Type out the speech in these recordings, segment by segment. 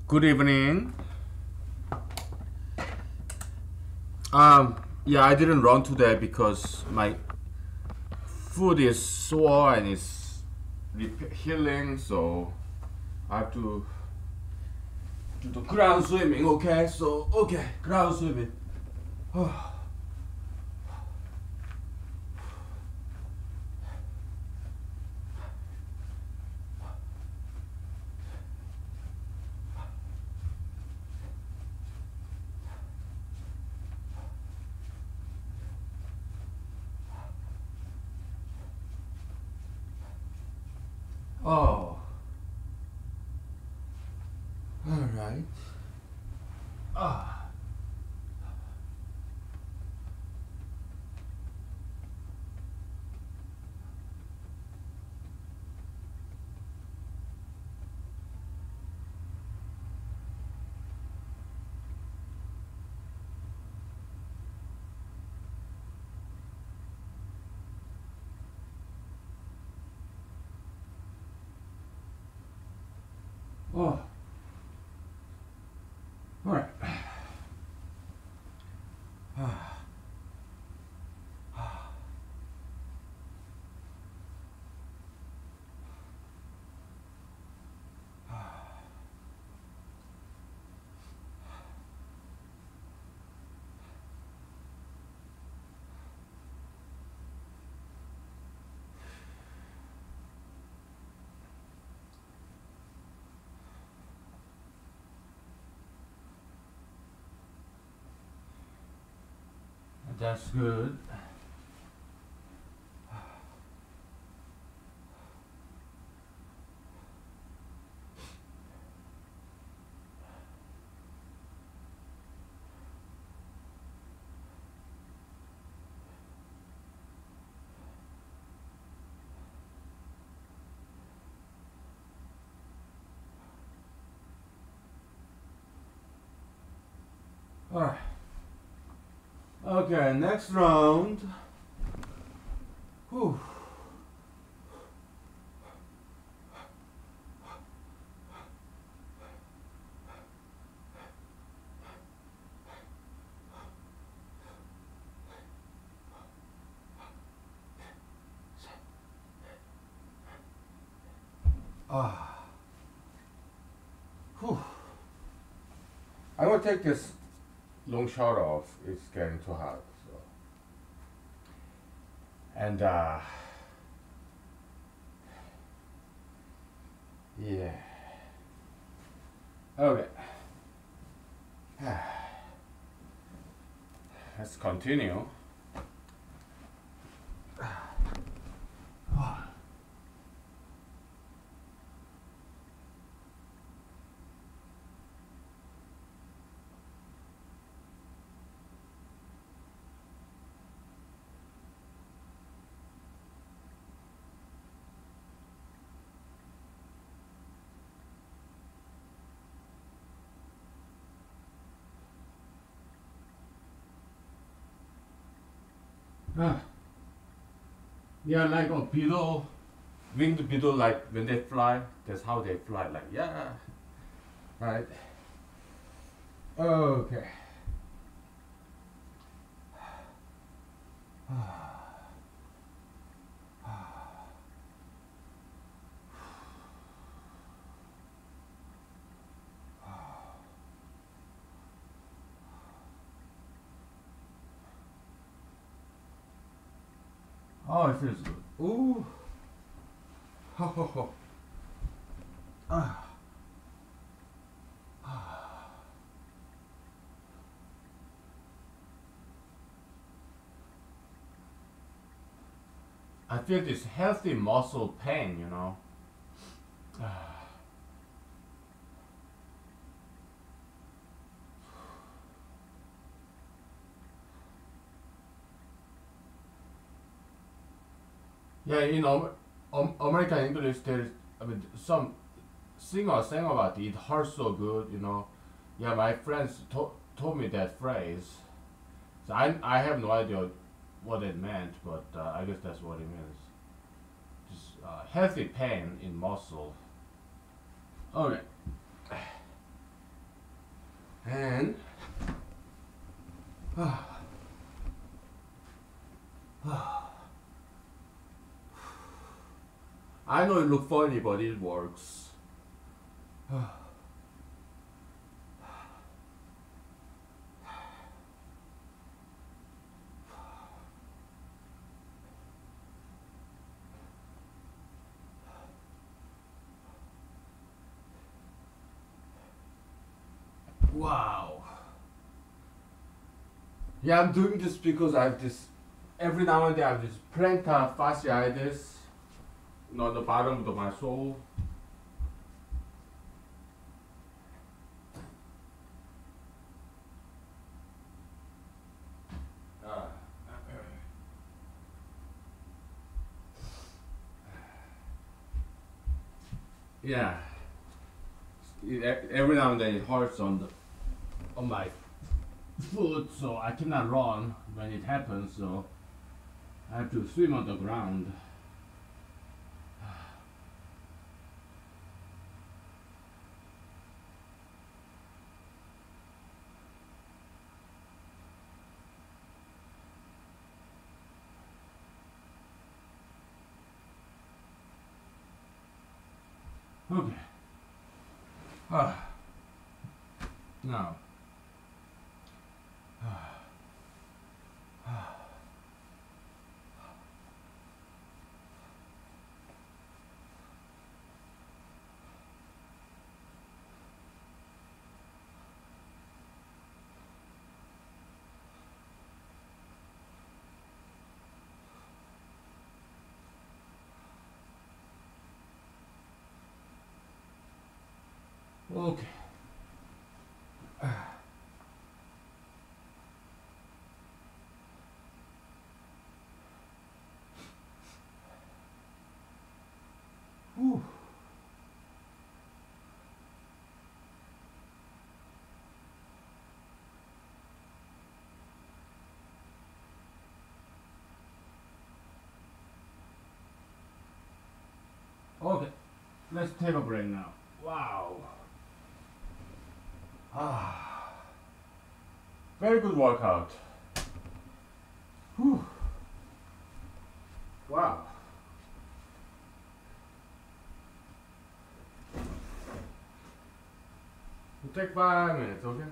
Good evening. Yeah, I didn't run today because my foot is sore and it's healing, so I have to do the ground swimming. Okay, so ground swimming. Oh, all right. Ah, oh, all right. That's good. All right. Okay, next round. Whew. Ah. Whew. I'm gonna take this long shot off. It's getting too hot. So. And yeah. Okay. Let's continue. Ah. Yeah, like a beetle, winged beetle, like when they fly, that's how they fly. Like, yeah, right. Okay. Oh, it feels good. Ooh. Ho, ho, ho. Ah. I feel this healthy muscle pain, you know. Yeah, you know, American English, there's, I mean, some singer sang about it. It hurts so good, you know. Yeah, my friends told me that phrase. So I have no idea what it meant, but I guess that's what it means. Just healthy pain in muscle. Okay. I know it looks funny, but it works. Wow. Yeah, I'm doing this because I have this, every now and then I have this plantar fasciitis, on the bottom of my soul. Uh, yeah. Every now and then it hurts on my foot, so I cannot run when it happens. So I have to swim on the ground. Okay. Now. Okay. Whew. Okay, let's take a break now. Wow. Ah, very good workout. Whew. Wow. We'll take 5 minutes, okay?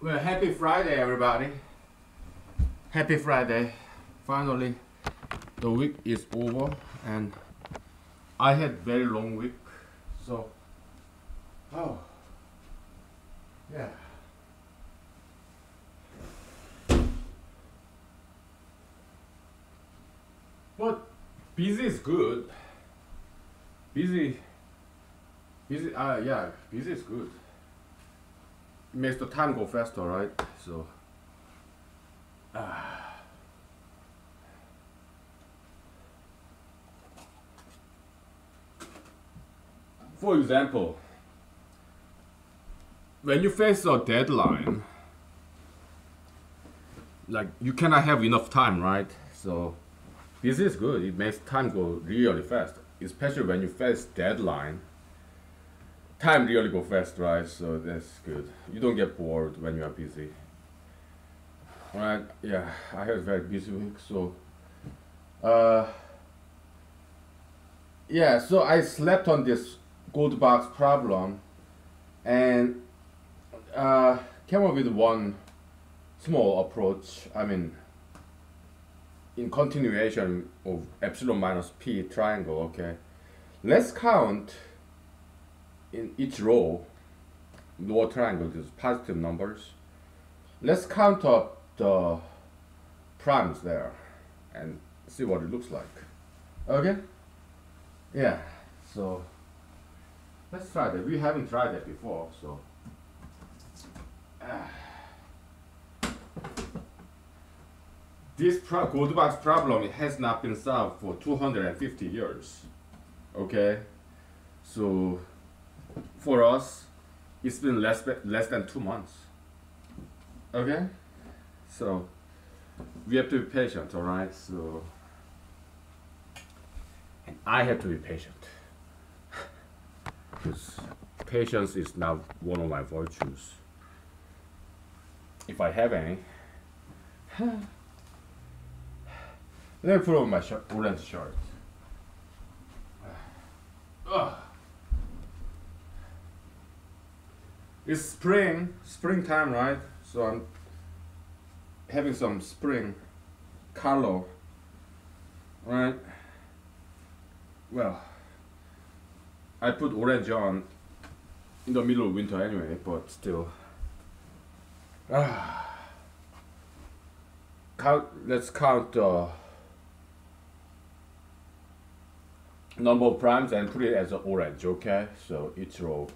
Well, happy Friday, everybody. Happy Friday. Finally, the week is over, and I had very long week, so oh yeah. But busy is good. Busy, busy. Yeah, busy is good. It makes the time go faster, right? So. For example, when you face a deadline, like you cannot have enough time, right? So this is good. It makes time go really fast, especially when you face deadline. Time really go fast, right? So that's good. You don't get bored when you are busy. Right? Yeah, I had a very busy week, so yeah. So I slept on this gold box problem, and came up with one small approach. I mean, in continuation of epsilon minus p triangle, okay? Let's count in each row, lower triangle, these positive numbers. Let's count up the primes there and see what it looks like. Okay? Yeah, so let's try that. We haven't tried that before, so. This gold box problem has not been solved for 250 years. Okay? So for us, it's been less than 2 months. Okay? So we have to be patient, alright? So, and I have to be patient. Because patience is now one of my virtues. If I have any. Let me put on my orange shirt. It's springtime, right? So I'm having some spring color, right? Well, I put orange on in the middle of winter anyway, but still. Let's count the number of primes and put it as an orange, okay? So each row.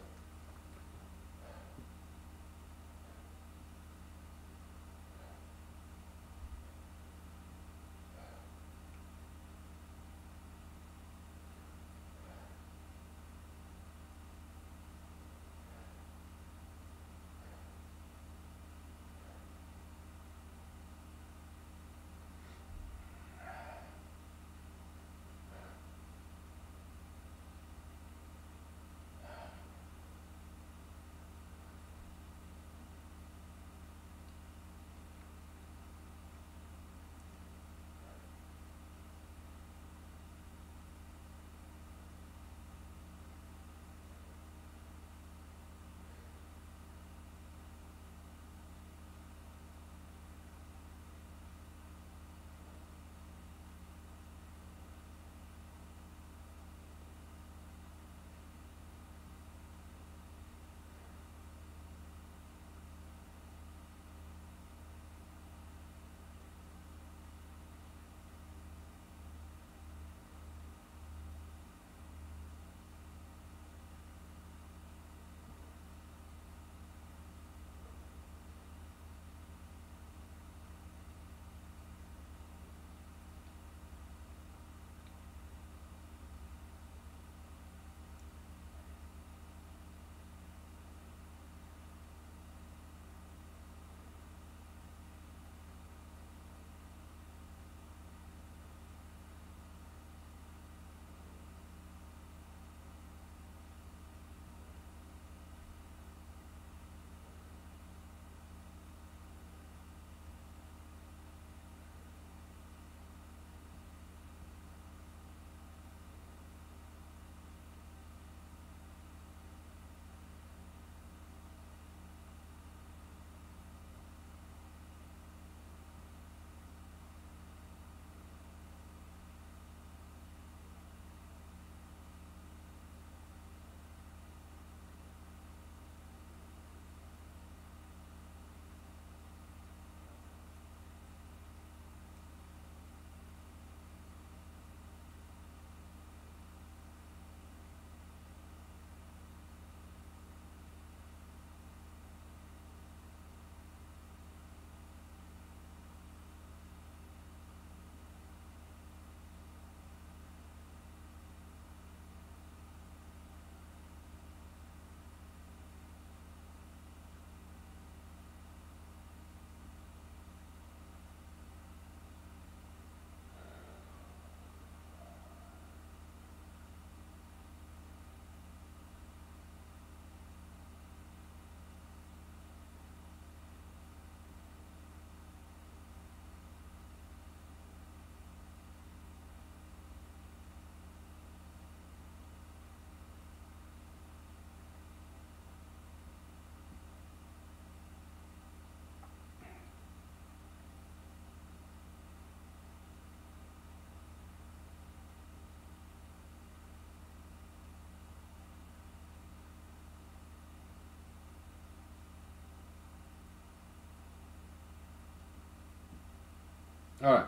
All right.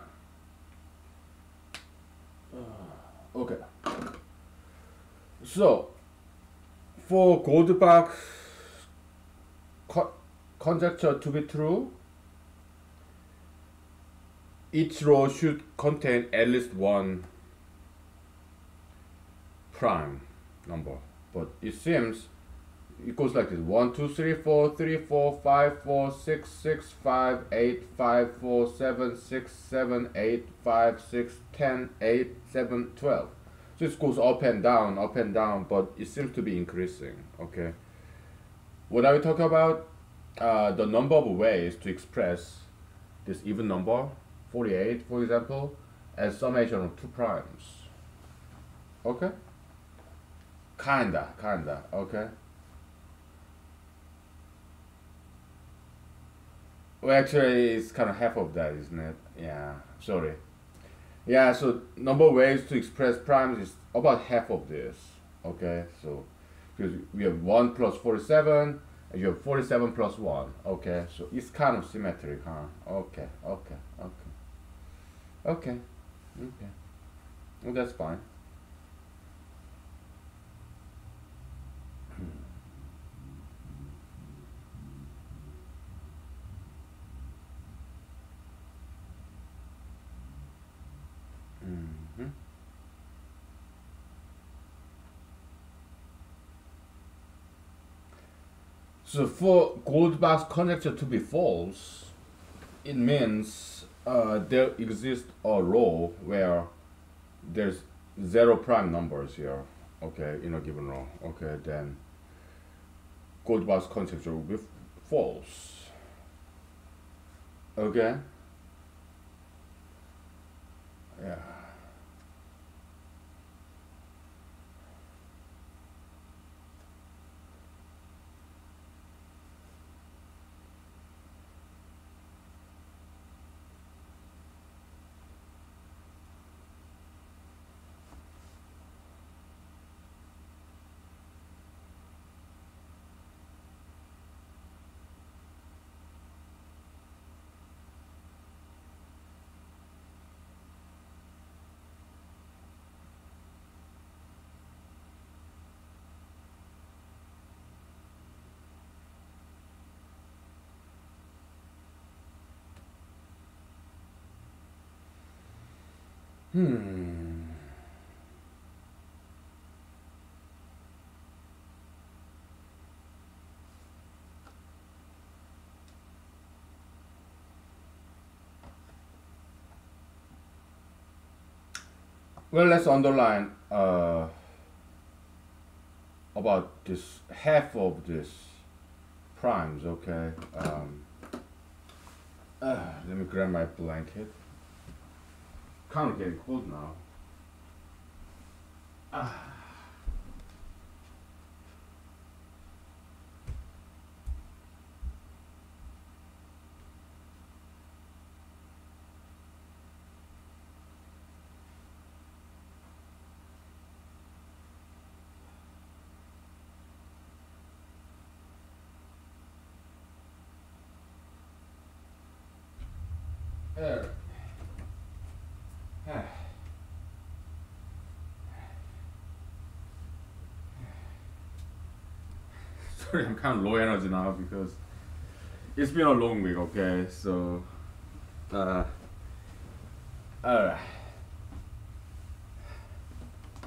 Okay. So for Goldbach co- conjecture to be true, each row should contain at least one prime number. But it seems it goes like this: 1, 2, 3, 4, 3, 4, 5, 4, 6, 6, 5, 8, 5, 4, 7, 6, 7, 8, 5, 6, 10, 8, 7, 12. So it goes up and down, but it seems to be increasing. Okay. What are we talking about? The number of ways to express this even number, 48, for example, as summation of two primes. Okay? Kinda, okay? Well, actually, it's kind of half of that, isn't it? Yeah, sorry. Yeah, so number of ways to express primes is about half of this. Okay, so because we have 1 plus 47, and you have 47 plus 1. Okay, so it's kind of symmetric, huh? Okay. Well, that's fine. Hmm. So for Goldbach's conjecture to be false, it means there exists a row where there's zero prime numbers here. Okay, in a given row. Okay, then Goldbach's conjecture will be false. Okay. Yeah. Hmm. Well, let's underline about this half of this primes. Okay. Let me grab my blanket. Kind of getting cold now. There. Sorry, I'm kind of low energy now because it's been a long week. Okay, so uh, alright,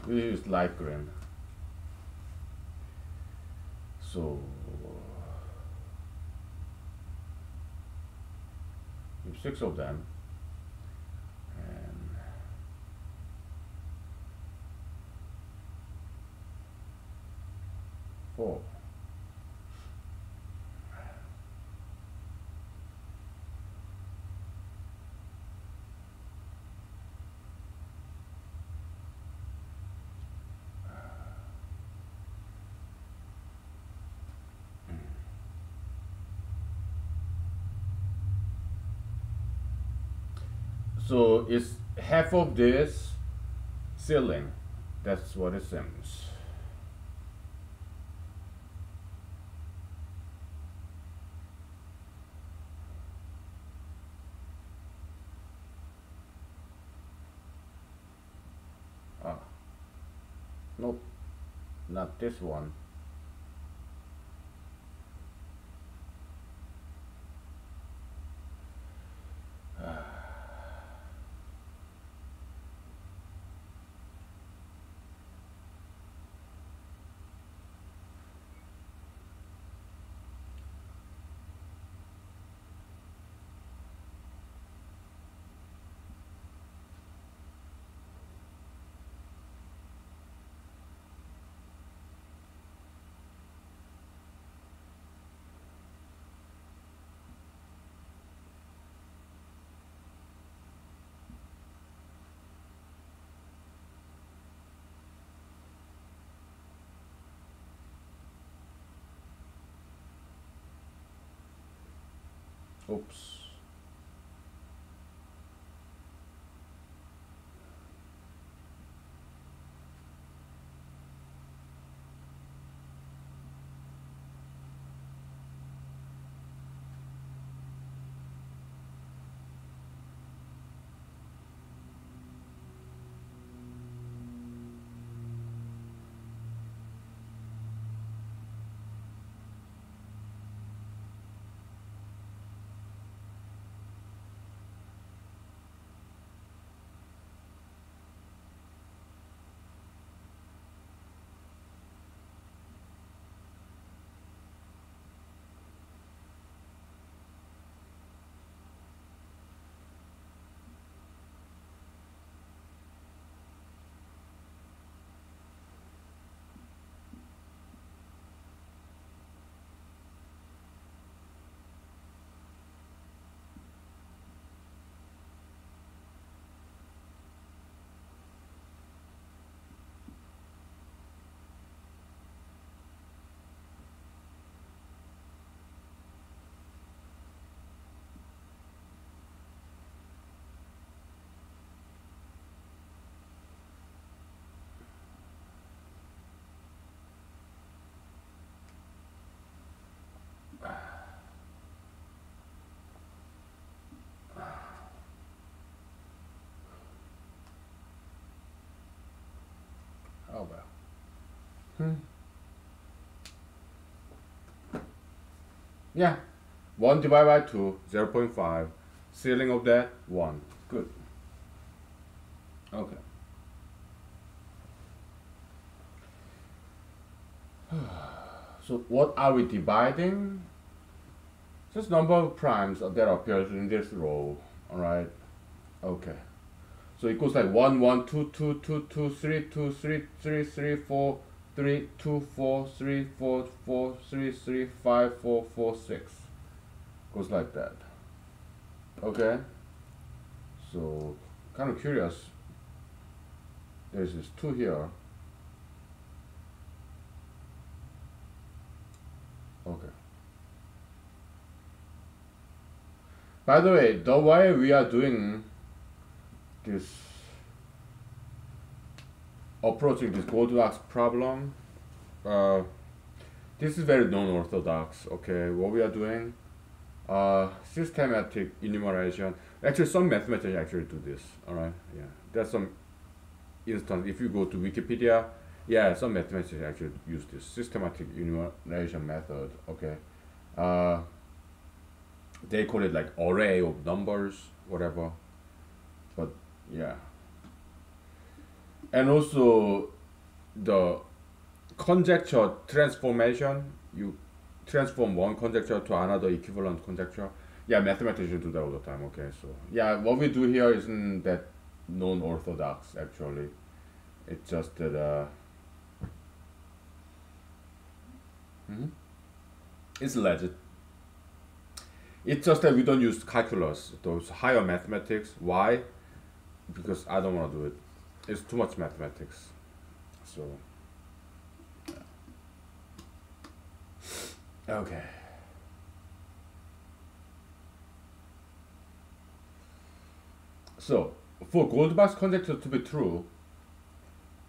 we use light green. So we have 6 of them, and 4. So it's half of this ceiling. That's what it seems. Nope, not this one. Oops. Oh well. Yeah. 1 divided by 2, 0.5. Ceiling of that, 1. Good. Okay. So what are we dividing? Just number of primes that appears in this row. Alright. Okay. So it goes like 1, 1, 2, 2, 2, 2, 3, 2, 3, 3, 3, 4, 3, 2, 4, 3, 4, 4, 3, 3, 5, 4, 4, 6. Goes like that. Okay. So kind of curious. There's this 2 here. Okay. By the way, the way we are doing this, approaching this Goldilocks problem, this is very non-orthodox. Okay, what we are doing, systematic enumeration. Actually, some mathematicians actually do this. All right, yeah, there's some instance. If you go to Wikipedia, yeah, some mathematicians actually use this systematic enumeration method. Okay, they call it like array of numbers, whatever. But yeah, and also the conjecture transformation. You transform one conjecture to another equivalent conjecture. Yeah, mathematicians do that all the time. Okay, so yeah, what we do here isn't that non-orthodox actually. It's just that it's legit. It's just that we don't use calculus, those higher mathematics. Why? Because I don't want to do it. It's too much mathematics. So, okay. So, for Goldbach's conjecture to be true,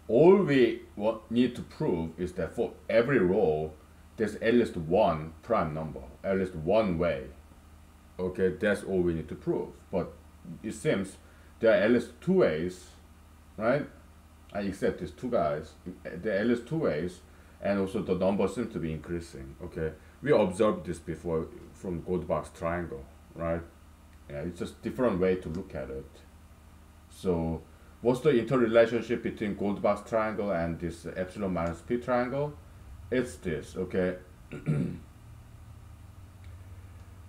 all we need to prove is that for every row, there's at least one prime number, at least one way. Okay, that's all we need to prove. But it seems there are at least 2 ways, right? I accept these two guys. There are at least two ways, and also the number seems to be increasing. Okay, we observed this before from Goldbach's triangle, right? Yeah, it's just different way to look at it. So, what's the interrelationship between Goldbach's triangle and this epsilon minus p triangle? It's this, okay?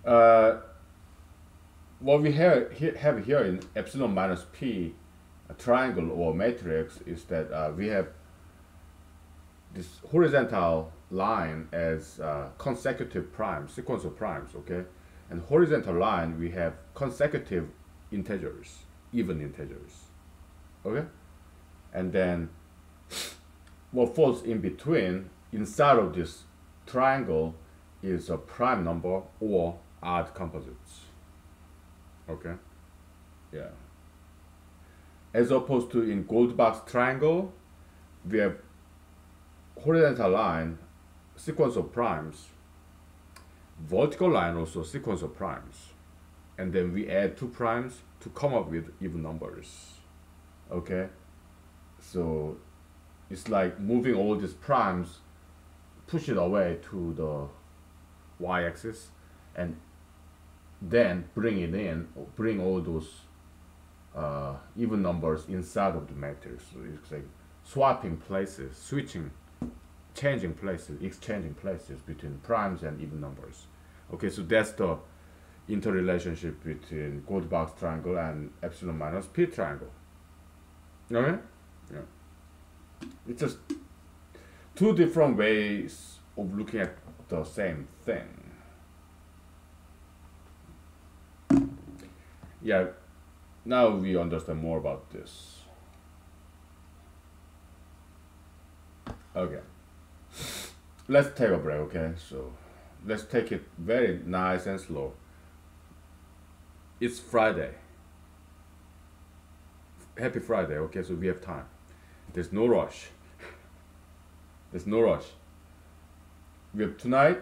uh, what we have here in epsilon minus p triangle or matrix is that we have this horizontal line as consecutive primes, sequence of primes, okay? And horizontal line, we have consecutive integers, even integers, okay? And then what falls in between, inside of this triangle, is a prime number or odd composites, okay? Yeah. As opposed to in Goldbach's triangle, we have horizontal line, sequence of primes, vertical line also sequence of primes, and then we add two primes to come up with even numbers, okay? So it's like moving all these primes, push it away to the y-axis, and then bring it in, bring all those even numbers inside of the matrix. So it's like swapping places, switching, changing places, exchanging places between primes and even numbers. Okay, so that's the interrelationship between Goldbach's triangle and epsilon minus p triangle. Okay? Yeah. It's just two different ways of looking at the same thing. Yeah, now we understand more about this. Okay. Let's take a break, okay? So let's take it very nice and slow. It's Friday. Happy Friday, okay? So we have time. There's no rush. There's no rush. We have tonight,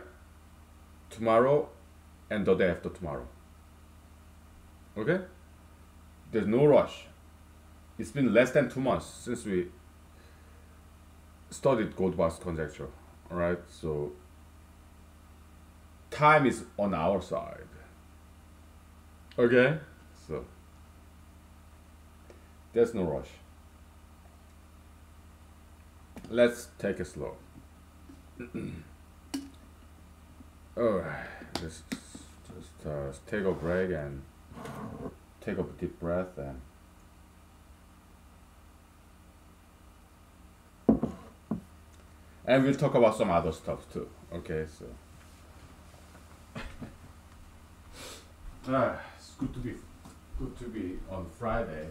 tomorrow, and the day after tomorrow. Okay? There's no rush. It's been less than 2 months since we studied Goldbach's conjecture. Alright? So time is on our side. Okay? So there's no rush. Let's take it slow. Alright, just take a break and take a deep breath and we'll talk about some other stuff too. Okay, so it's good to be on Friday.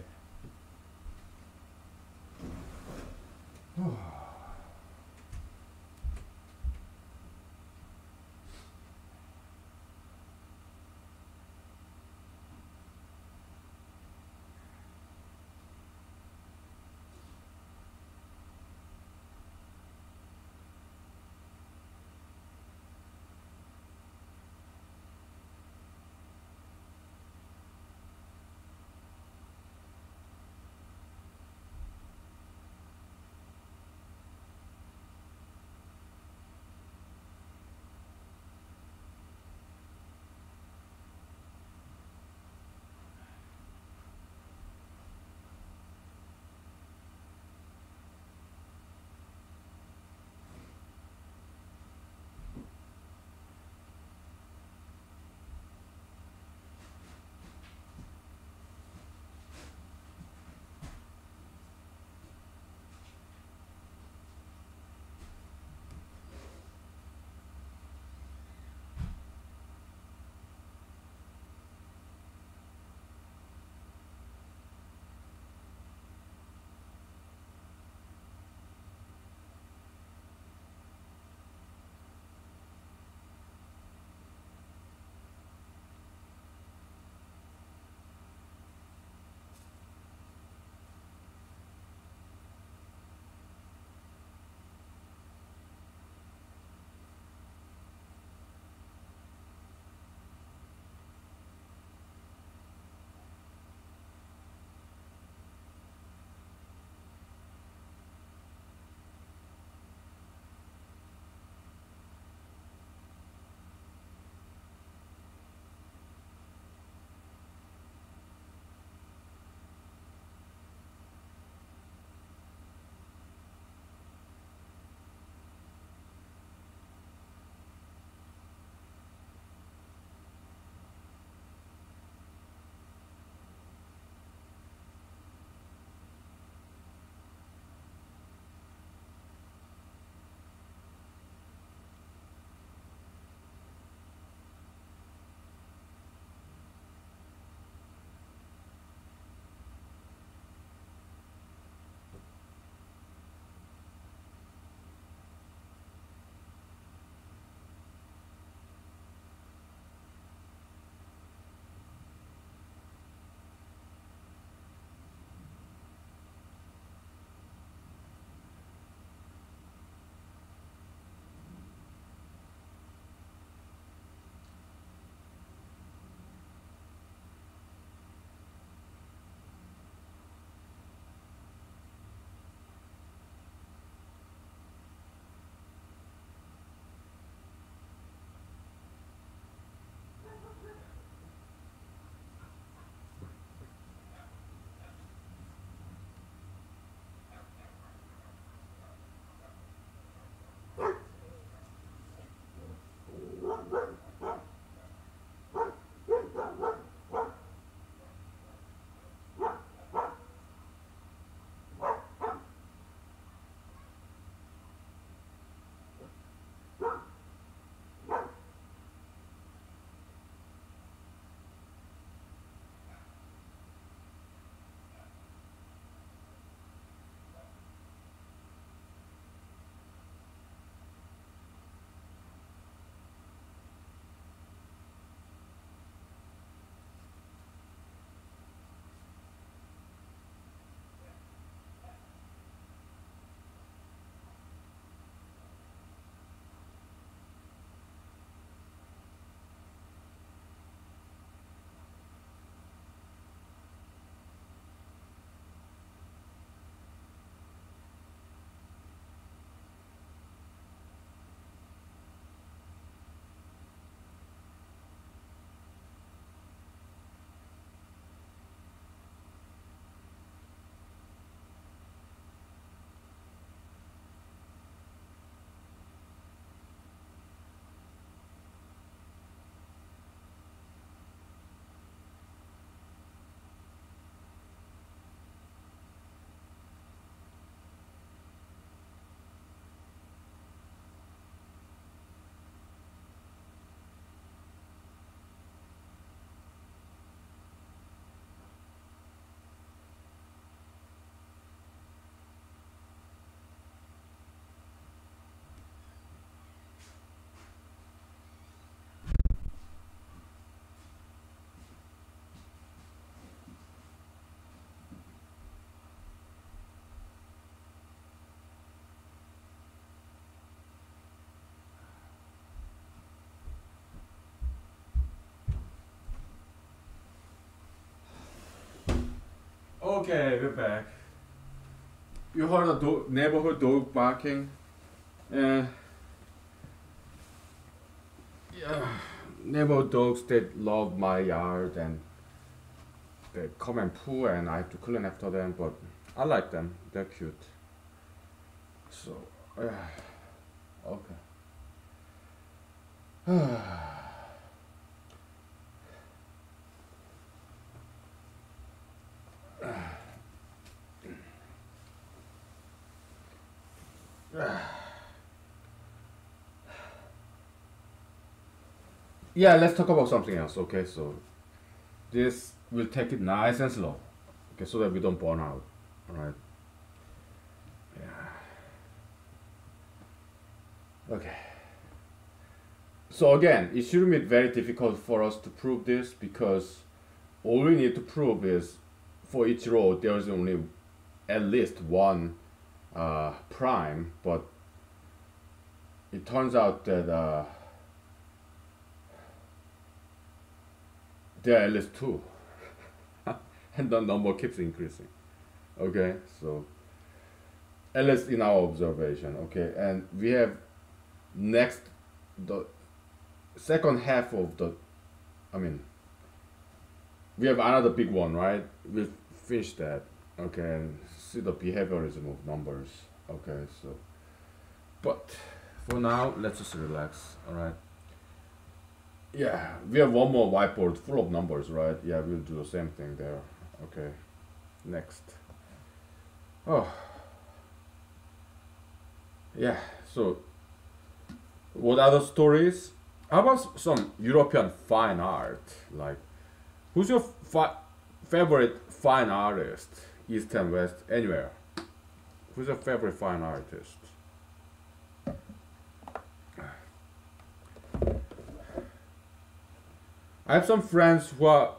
Okay, we're back. You heard a neighborhood dog barking? Uh, yeah, neighborhood dogs that love my yard and they come and poo and I have to clean after them, but I like them. They're cute. So, okay. Yeah, let's talk about something else. Okay, so this will take it nice and slow. Okay, so that we don't burn out. All right. Yeah. Okay. So again, it shouldn't be very difficult for us to prove this because all we need to prove is for each row there's only at least one prime, but it turns out that there are at least two, and the number keeps increasing. Okay, so at least in our observation. Okay, and we have next the second half of the, I mean, we have another big one, right? We'll finish that. Okay, and see the behaviorism of numbers. Okay, so, but for now, let's just relax. All right. Yeah, we have one more whiteboard full of numbers, right? Yeah, we'll do the same thing there. Okay, next. Oh, yeah. So, what other stories? How about some European fine art? Like, who's your favorite fine artist? East and West, anywhere. Who's your favorite fine artist? I have some friends who are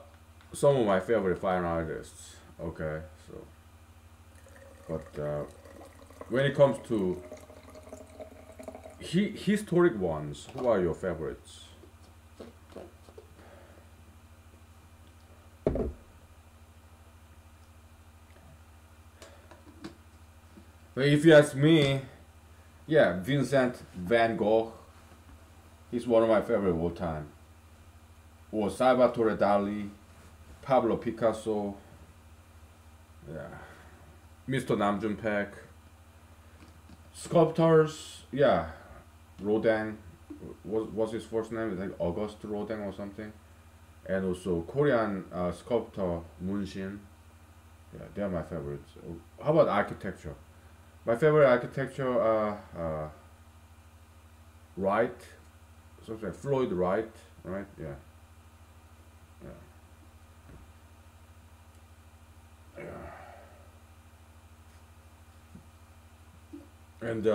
some of my favorite fine artists. Okay, so, but when it comes to historic ones, who are your favorites? But if you ask me, yeah, Vincent van Gogh, he's one of my favorite of all time. Or Salvatore Dali, Pablo Picasso, yeah, Mr. Namjoon Paik. Sculptors, yeah, Rodin, was his first name? It's like Auguste Rodin or something. And also Korean sculptor Moon Shin. Yeah, they're my favorites. How about architecture? My favorite architecture, Wright, something like Floyd Wright, right? Yeah. Yeah. Yeah. And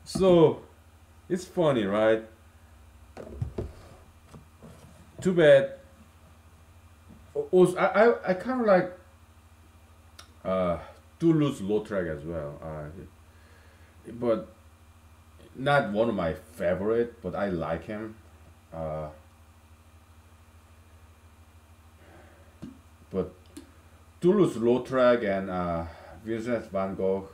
so it's funny, right? Too bad. Also, I kind of like Toulouse-Lautrec as well, but not one of my favorite. But I like him. Uh, but Toulouse-Lautrec and Vincent van Gogh,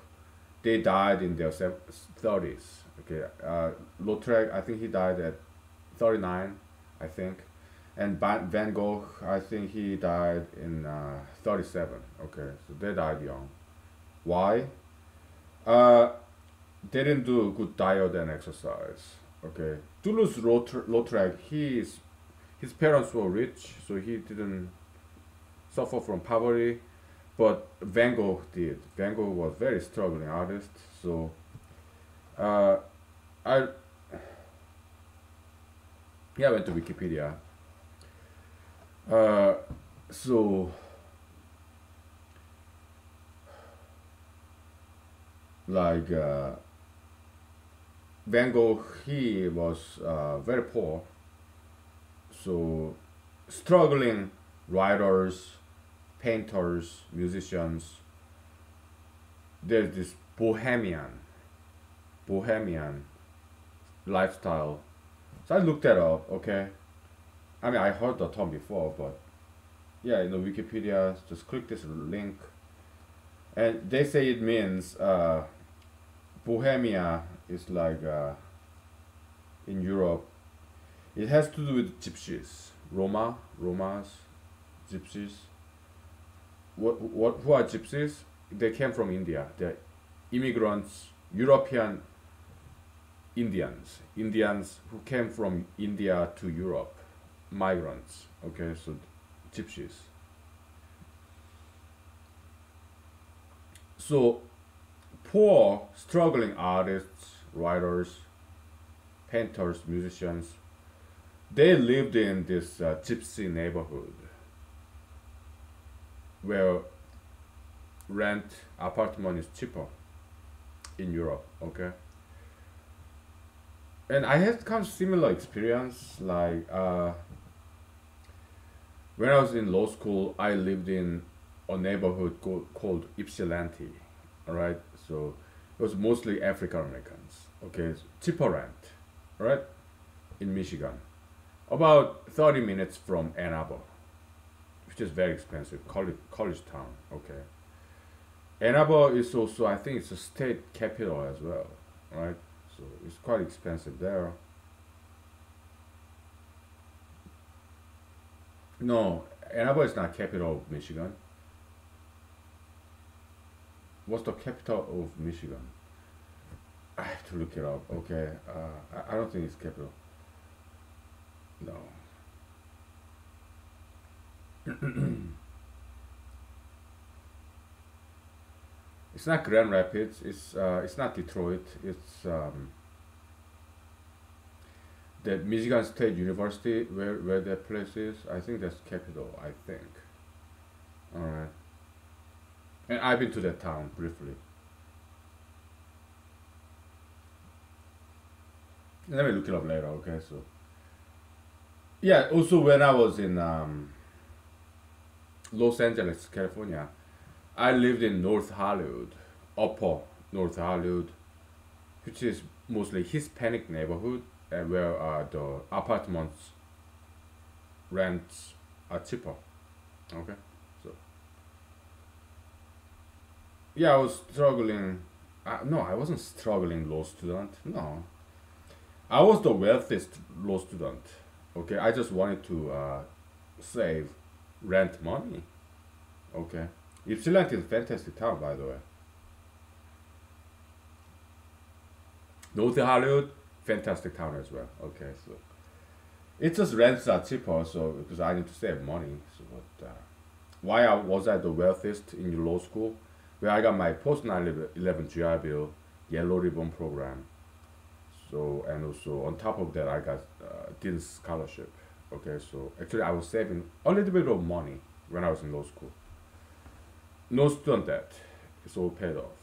they died in their 30s. Okay, Lautrec, I think he died at 39, I think, and Van Gogh, I think he died in 37. Okay, so they died young. Why? Uh, they didn't do good diet and exercise. Okay, Toulouse-Lautrec, his parents were rich, so he didn't suffer from poverty, but Van Gogh did. Van Gogh was very struggling artist, so uh, I yeah, I went to Wikipedia. Uh, so like Van Gogh, he was very poor, so struggling writers, painters, musicians. There's this bohemian lifestyle. So I looked that up. Okay, I mean I heard the term before, but yeah, in the Wikipedia, just click this link, and they say it means Bohemia is like in Europe. It has to do with gypsies, Romas, gypsies. Who are gypsies? They came from India. They're immigrants, European Indians who came from India to Europe, migrants. Okay, so gypsies. So poor, struggling artists, writers, painters, musicians, they lived in this gypsy neighborhood where rent apartment is cheaper in Europe. Okay, and I had kind of similar experience. Like when I was in law school, I lived in a neighborhood called Ypsilanti. All right, so it was mostly African Americans. Okay, so cheaper rent, right, in Michigan, about 30 minutes from Ann Arbor, which is very expensive, college town. Okay, Ann Arbor is also, I think it's a state capital as well, right? So it's quite expensive there. No, Ann Arbor is not capital of Michigan. What's the capital of Michigan? I have to look it up. Okay, I don't think it's capital. No. It's not Grand Rapids. It's not Detroit. It's the Michigan State University where that place is. I think that's capital. I think. All right. And I've been to that town briefly. Let me look it up later. Okay. So yeah. Also, when I was in Los Angeles, California, I lived in North Hollywood, Upper North Hollywood, which is mostly Hispanic neighborhood, and where the apartments rents are cheaper. Okay, so yeah, I was struggling. No, I wasn't struggling law student. No, I was the wealthiest law student. Okay, I just wanted to save rent money. Okay, Ypsilanti is a fantastic town, by the way. North Hollywood, fantastic town as well. Okay, so it just rents are cheaper, so because I need to save money. So, but why was I the wealthiest in law school? Where I got my post 9/11 GI Bill, Yellow Ribbon program. So and also on top of that, I got Dean's scholarship. Okay, so actually I was saving a little bit of money when I was in law school. No student debt, it's all paid off.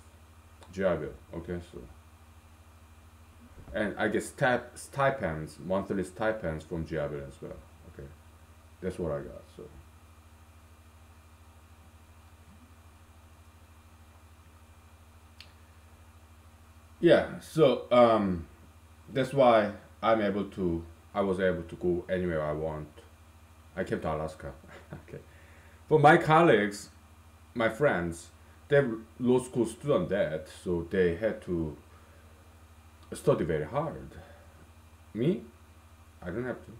GI Bill. Okay, so and I get stipends, monthly stipends from GI Bill as well. Okay, that's what I got. So yeah, so that's why I was able to go anywhere I want. I came to Alaska. Okay, but my colleagues, my friends, they're law school student debt, so they had to study very hard. Me, I didn't have to.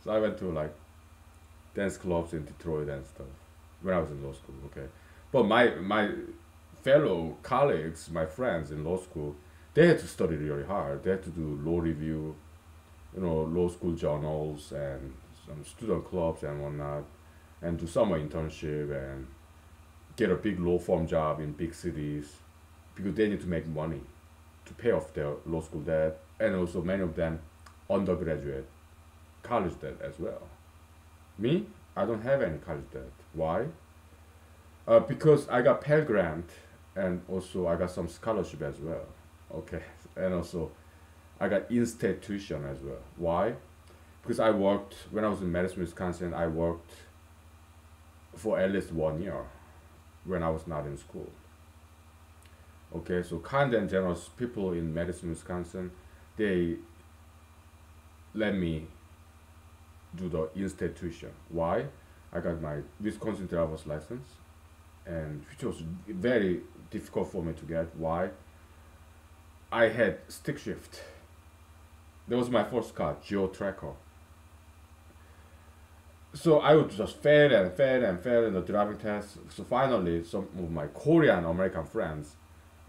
So I went to like dance clubs in Detroit and stuff when I was in law school. Okay, but my fellow colleagues, my friends in law school, they had to study really hard. They had to do law review, law school journals and some student clubs and whatnot, and do summer internship and get a big law firm job in big cities because they need to make money to pay off their law school debt, and also many of them undergraduate college debt as well. Me, I don't have any college debt. Why? Because I got Pell Grant, and also I got some scholarship as well. Okay, and also I got in-state tuition as well. Why? Because I worked when I was in Madison, Wisconsin. I worked for at least 1 year when I was not in school. Okay, so kind and generous people in Madison, Wisconsin, they let me do the in-state tuition. Why? I got my Wisconsin driver's license, and which was very difficult for me to get. Why? I had stick shift. That was my first car, Geo Tracker. So I would just fail and fail and fail in the driving test. So finally, some of my Korean American friends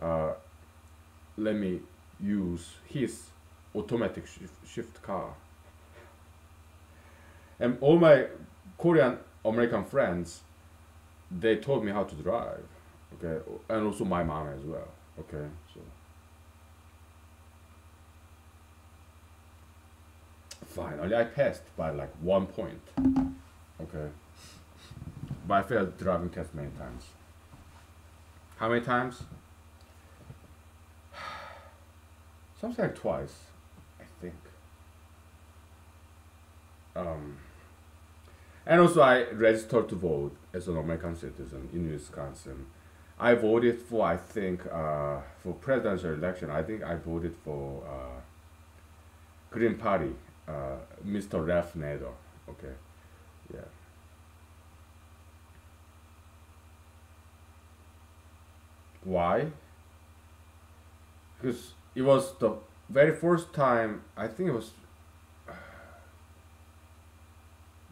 uh, let me use his automatic shift car. And all my Korean American friends, they taught me how to drive. Okay, and also my mom as well. Okay, so finally I passed by like 1 point. Okay, but I failed driving test many times. How many times? Something like twice, I think. Um, and also I registered to vote as an American citizen in Wisconsin. I voted for, I think, for presidential election. I think I voted for Green Party, Mr. Ralph Nader. Okay, yeah. Why? Because it was the very first time. I think it was.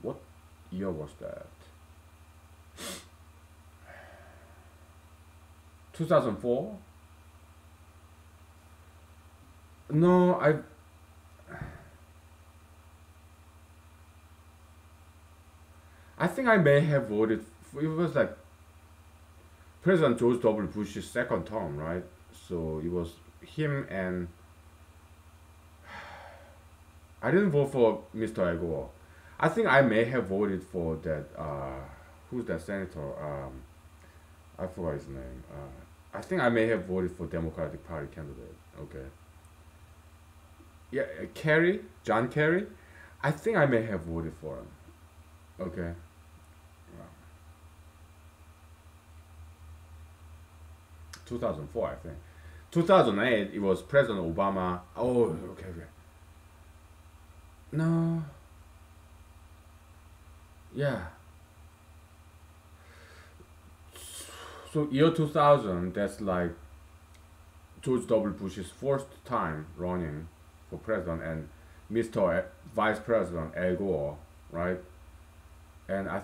What year was that? 2004? No, I think I may have voted. It was like President George W. Bush's second term, right? So it was him, and I didn't vote for Mr. Al Gore. I think I may have voted for that. Who's that senator? I forgot his name. I think I may have voted for Democratic Party candidate. Okay. Yeah, Kerry, John Kerry. I think I may have voted for him. Okay. Wow. 2004, I think. 2008, it was President Obama. Oh, okay, okay. No. Yeah. So year 2000, that's like George W. Bush's first time running for president, and Mr. Vice President Al Gore, right? And I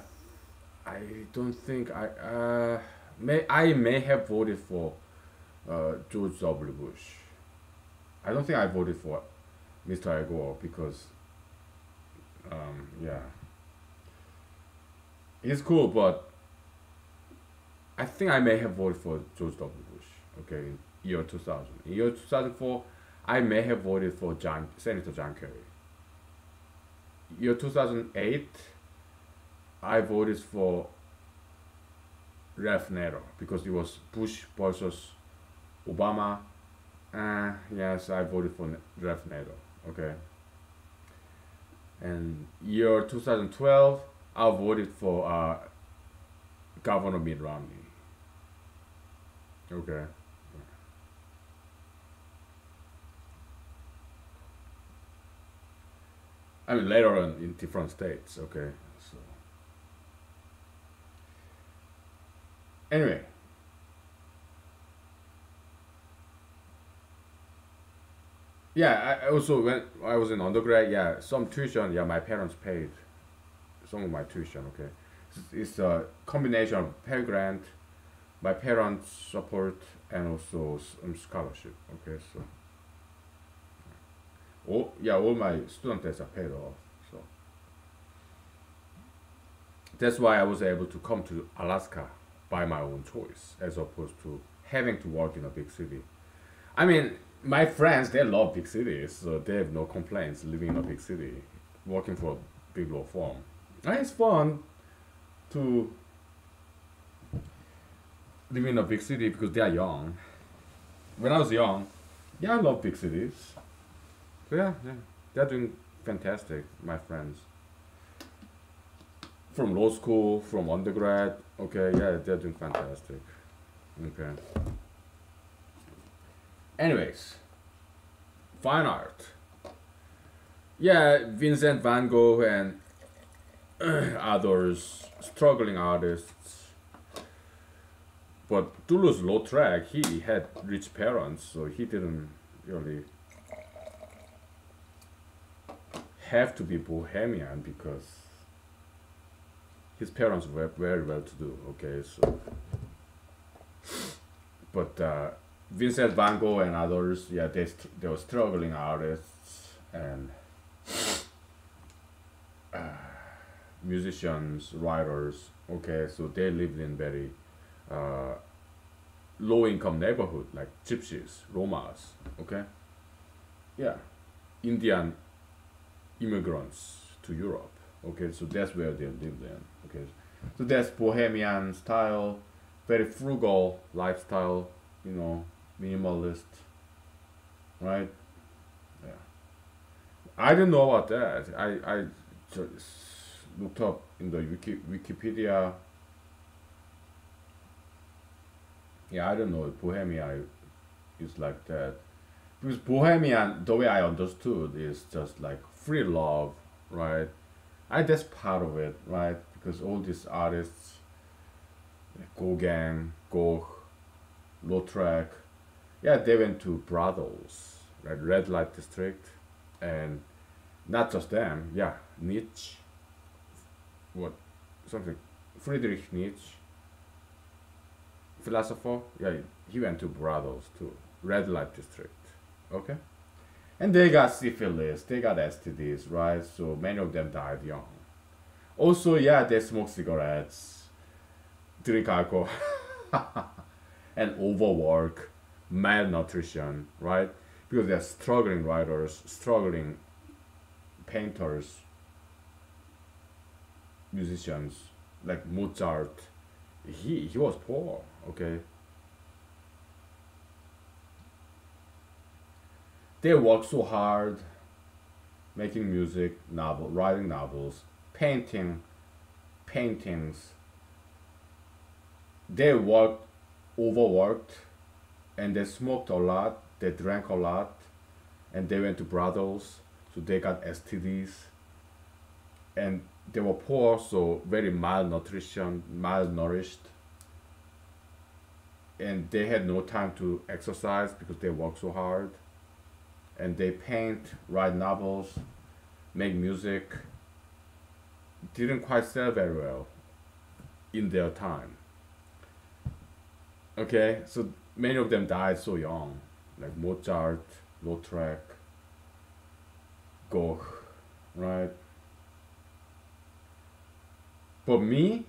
don't think I may have voted for George W. Bush. I don't think I voted for Mr. Al Gore because yeah, he's cool, but I think I may have voted for George W. Bush. Okay, in year 2000. In year 2004, I may have voted for Senator John Kerry. Year 2008, I voted for Ralph Nader because it was Bush versus Obama. Yes, I voted for Ralph Nader. Okay. And year 2012, I voted for Governor Mitt Romney. Okay. I mean, later on in different states. Okay. So anyway, yeah. I also when I was in undergrad, yeah, some tuition, yeah, my parents paid some of my tuition. Okay, it's a combination of Pell Grant, my parents' support, and also some scholarship. Okay, so all my student debts are paid off. So that's why I was able to come to Alaska by my own choice, as opposed to having to work in a big city. I mean, my friends, they love big cities, so they have no complaints living in a big city, working for a big law firm. And it's fun to live in a big city because they are young. When I was young, yeah, I love big cities. So yeah, they're doing fantastic, my friends. From law school, from undergrad, okay, yeah, they're doing fantastic. Okay. Anyways, fine art. Yeah, Vincent van Gogh and others struggling artists. But Toulouse-Lautrec, he had rich parents, so he didn't really have to be bohemian because his parents were very well to do. Okay, so but Vincent Van Gogh and others, yeah, they were struggling artists and musicians, writers. Okay, so they lived in very uh, low income neighborhood like gypsies, Romas. Okay, yeah, Indian immigrants to Europe. Okay, so that's where they lived in. Okay, so that's bohemian style, very frugal lifestyle. You know, minimalist, right? Yeah. I didn't know about that. I just looked up in the Wikipedia. Yeah, I don't know if Bohemia is like that. Because Bohemian, the way I understood, is just like free love, right? That's part of it, right? Because all these artists, Gauguin, Gogh, Lautrec, yeah, they went to brothels, right? Red light district, and not just them, yeah, Nietzsche, what, something, Friedrich Nietzsche, philosopher, yeah, he went to brothels too, red light district, okay? And they got syphilis, they got STDs, right? So many of them died young. Also, yeah, they smoke cigarettes, drink alcohol, and overwork, malnutrition, right? Because they're struggling writers, struggling painters, musicians, like Mozart. He was poor, okay? They worked so hard, making music, writing novels, painting, paintings. They worked, overworked, and they smoked a lot. They drank a lot, and they went to brothels, so they got STDs, and they were poor, so very malnutrition, malnourished, and they had no time to exercise because they worked so hard, and they paint, write novels, make music. Didn't quite sell very well in their time. Okay, so many of them died so young, like Mozart, Lautrec, Gogh, right? But me,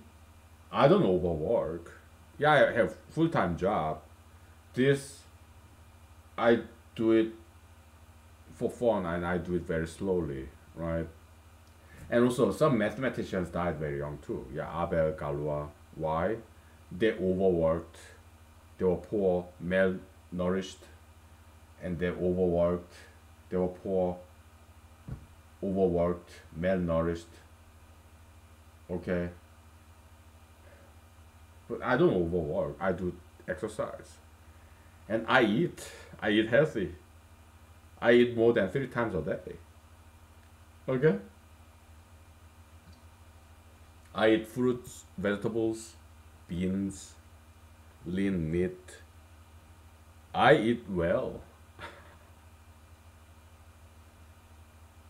I don't overwork. Yeah, I have full time job. This I do it for fun and I do it very slowly, right? And also some mathematicians died very young too. Yeah, Abel Galois. Why? They overworked. They were poor, malnourished, and they overworked. They were poor, overworked, malnourished. Okay, but I don't overwork. I do exercise, and I eat. I eat healthy. I eat more than 3 times a day. Okay, I eat fruits, vegetables, beans, lean meat. I eat well,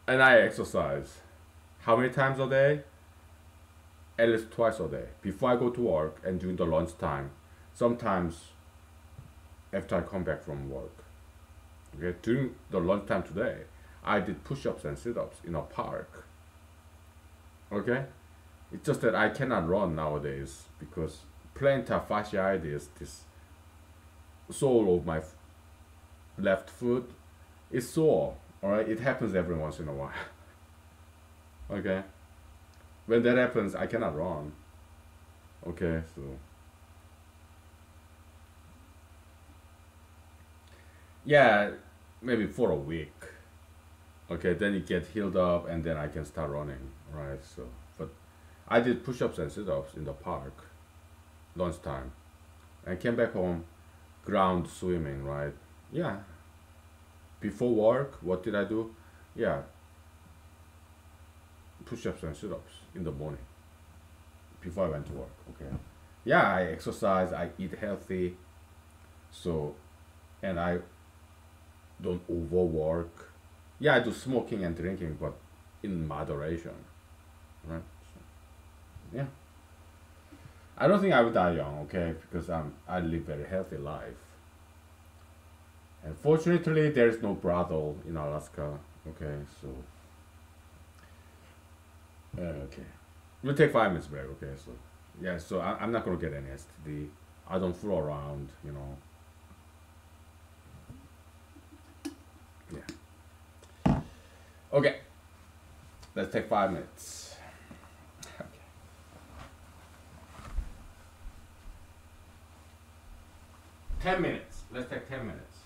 and I exercise. How many times a day? At least twice a day. Before I go to work and during the lunchtime. Sometimes after I come back from work. Okay, during the lunchtime today, I did push-ups and sit-ups in a park. Okay, it's just that I cannot run nowadays because plantar fasciitis, this sole of my left foot, is sore. All right, it happens every once in a while. Okay, when that happens, I cannot run. Okay, so yeah, maybe for a week. Okay, then it get healed up, and then I can start running. Right. So, but I did push-ups and sit-ups in the park, lunchtime, and came back home, ground swimming. Right. Yeah. Before work, what did I do? Yeah, push-ups and sit-ups in the morning before I went to work. Okay. Yeah, I exercise. I eat healthy. So, and I don't overwork. Yeah, I do smoking and drinking, but in moderation. Right. So, yeah. I don't think I will die young. Okay, because I live very healthy life. And fortunately, there is no brothel in Alaska. Okay, so okay, we'll take 5 minutes break. Okay, so yeah, so I'm not gonna get any STD. I don't fool around. Yeah. Okay, let's take 5 minutes. Okay. 10 minutes. Let's take 10 minutes.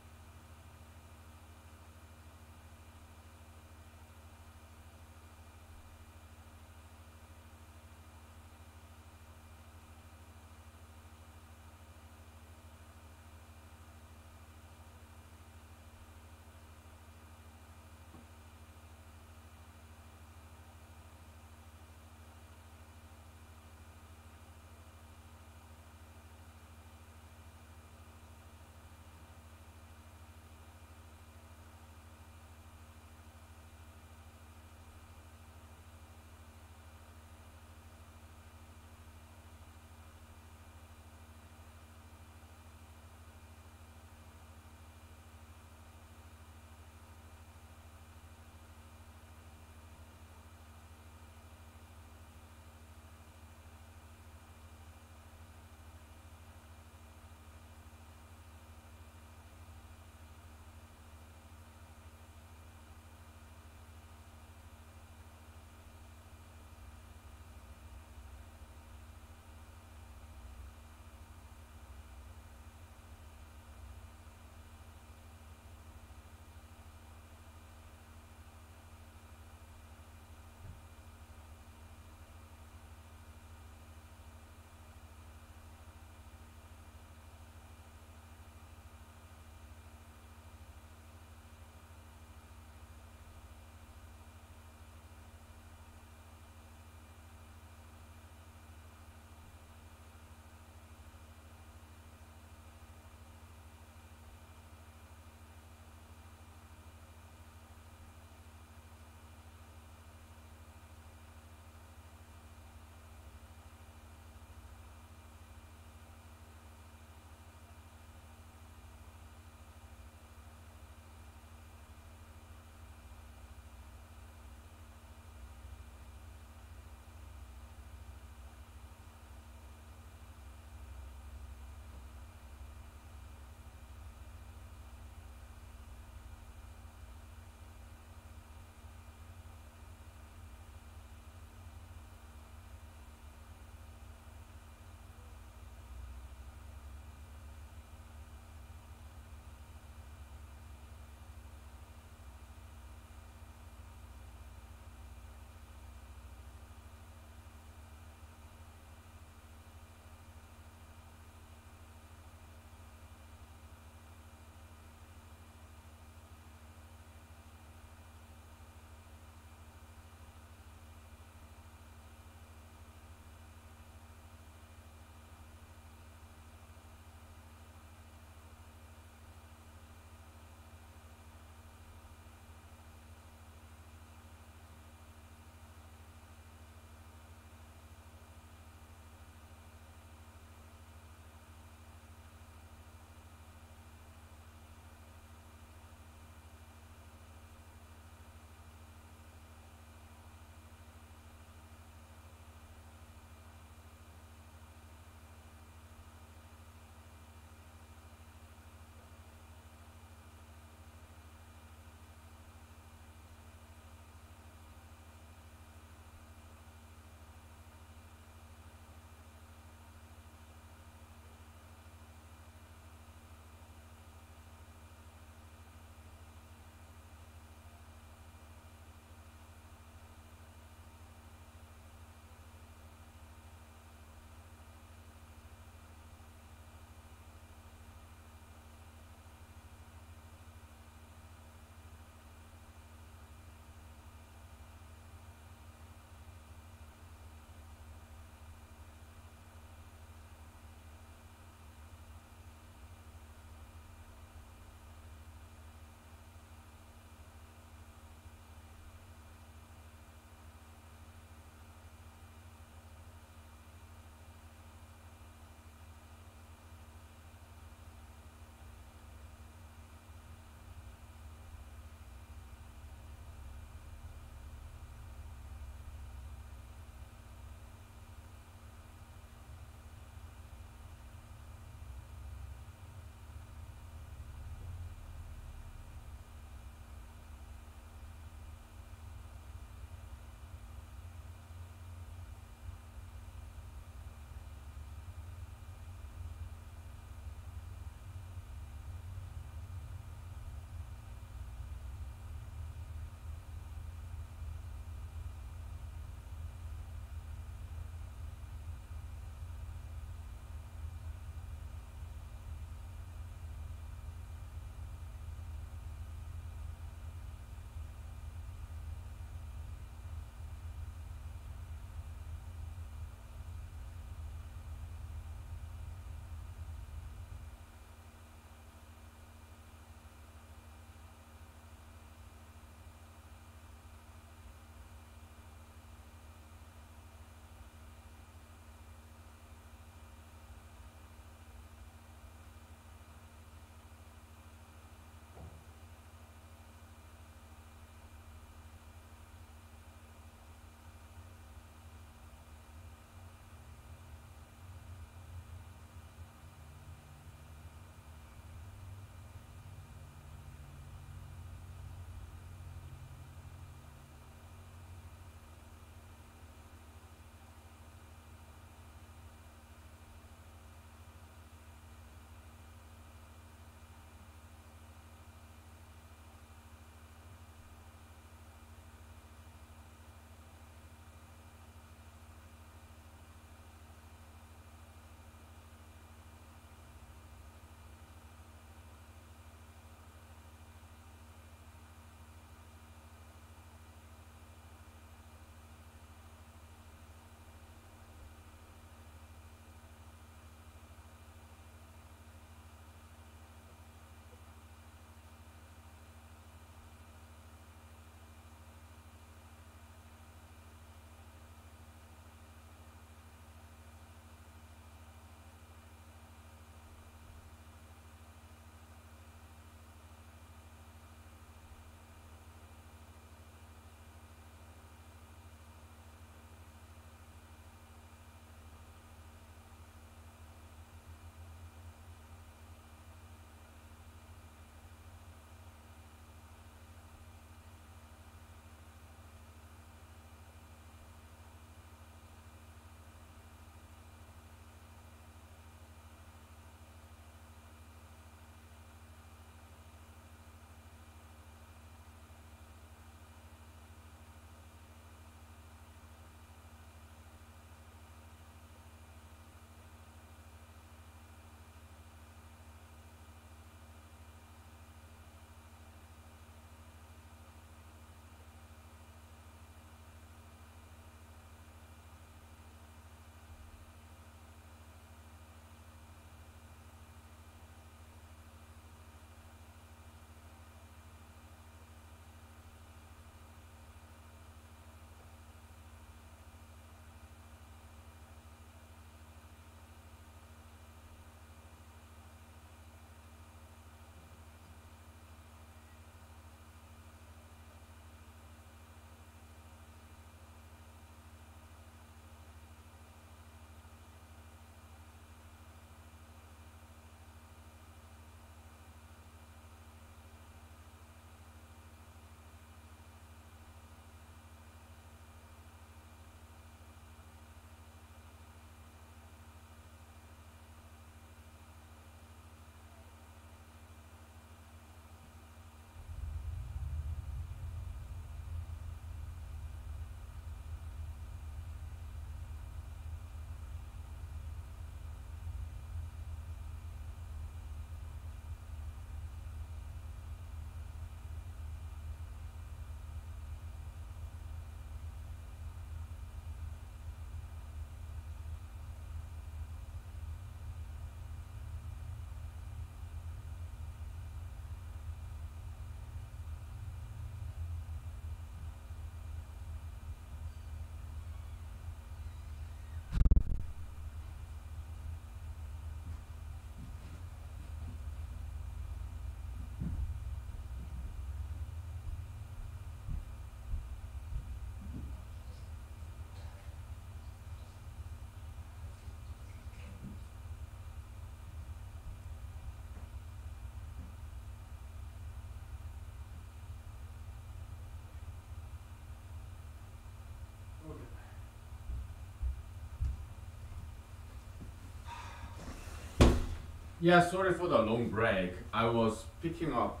Yeah, sorry for the long break. I was picking up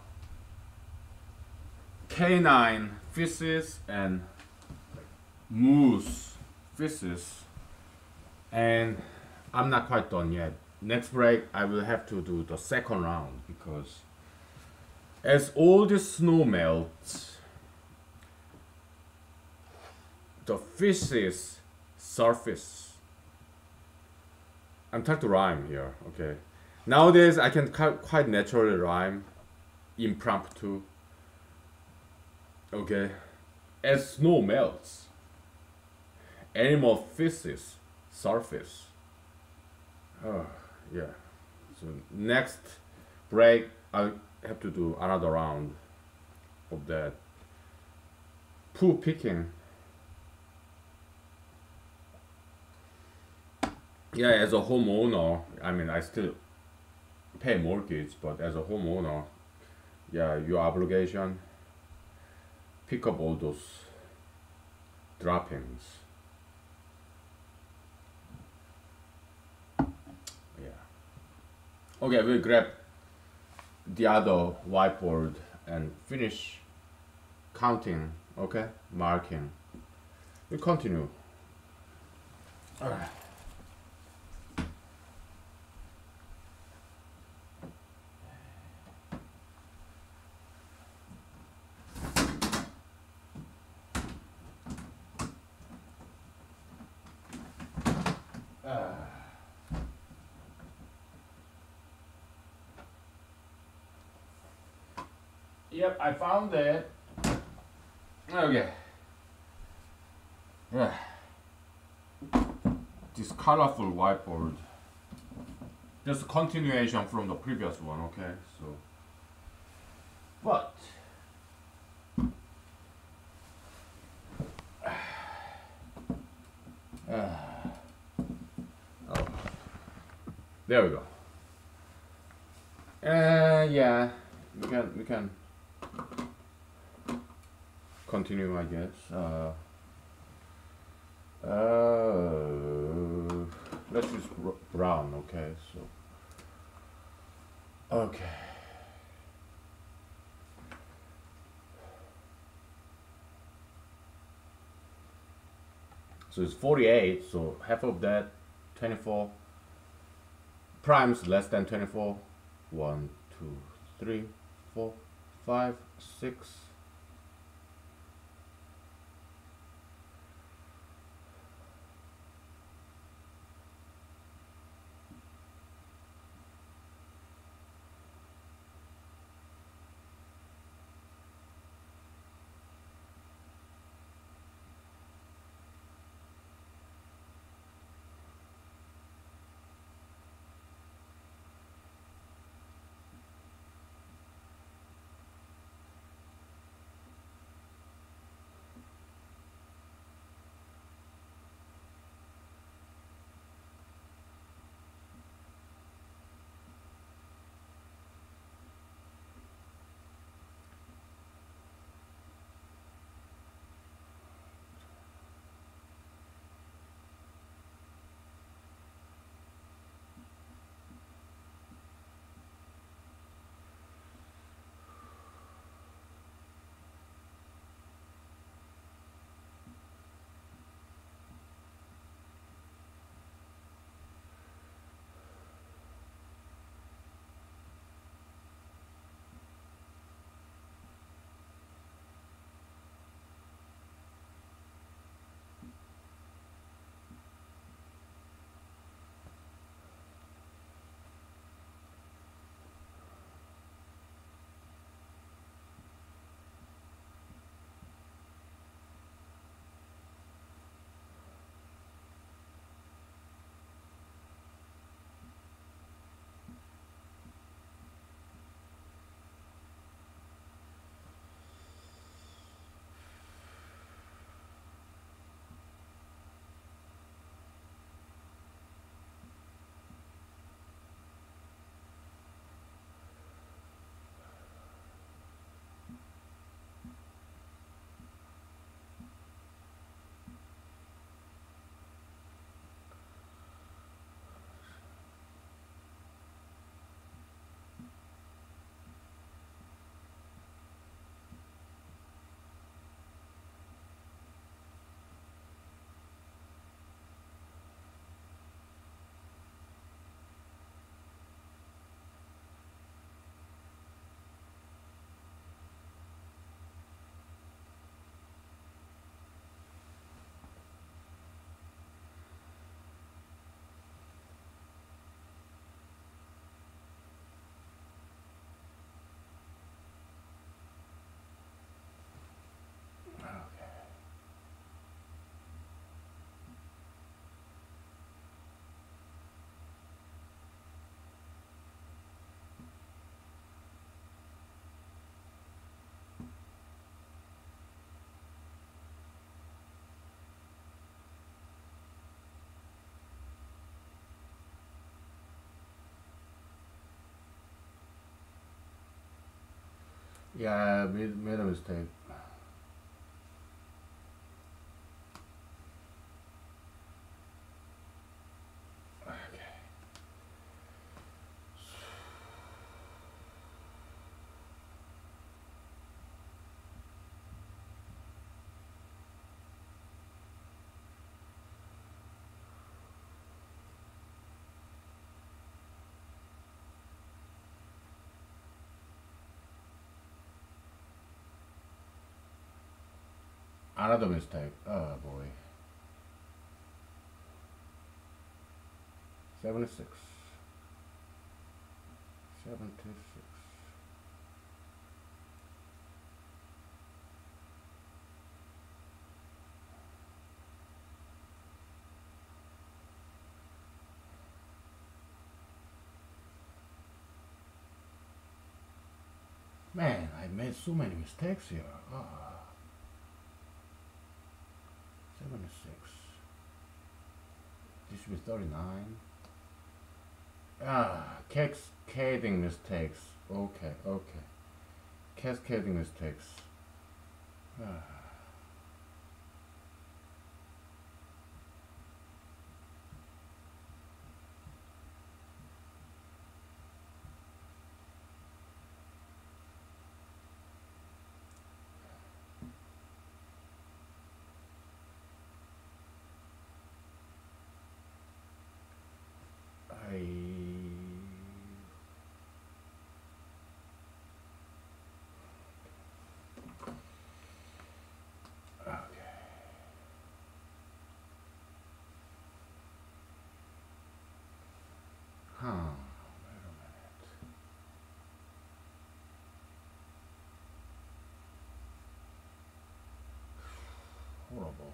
canine feces and moose feces, and I'm not quite done yet. Next break, I will have to do the second round because as all the snow melts, the feces surface. I'm trying to rhyme here, okay? Nowadays, I can quite naturally rhyme, impromptu, okay? As snow melts, animal feces surface. Oh, yeah. So next break, I have to do another round of that. Poo picking. Yeah, as a homeowner, I mean, I still pay mortgage, but as a homeowner, yeah, your obligation, pick up all those droppings. Yeah. Okay, we'll grab the other whiteboard and finish counting, okay? Marking. We continue. Alright. Yep, I found it. Okay. Yeah. This colorful whiteboard. Just a continuation from the previous one, okay? So, but oh, there we go. Yeah, we can continue, I guess. Let's use brown, okay? So, okay. So it's 48, so half of that, 24. Primes less than 24. 1, 2, 3, 4, 5, 6. Yeah, made a mistake. Another mistake. Oh boy. 76. 76. Man, I made so many mistakes here. Oh, 76. This should be 39. Cascading mistakes. Okay, okay. Cascading mistakes. Ah, I. Okay. Huh. Wait a minute. Horrible.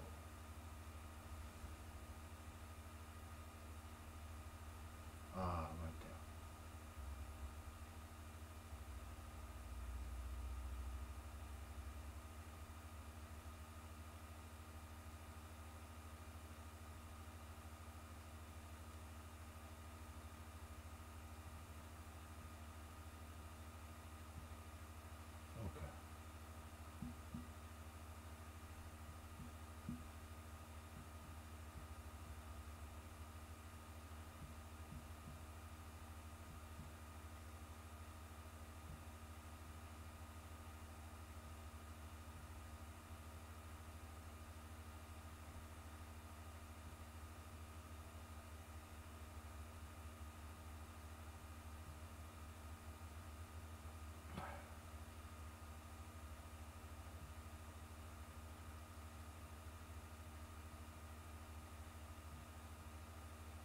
Ah, right there. Okay.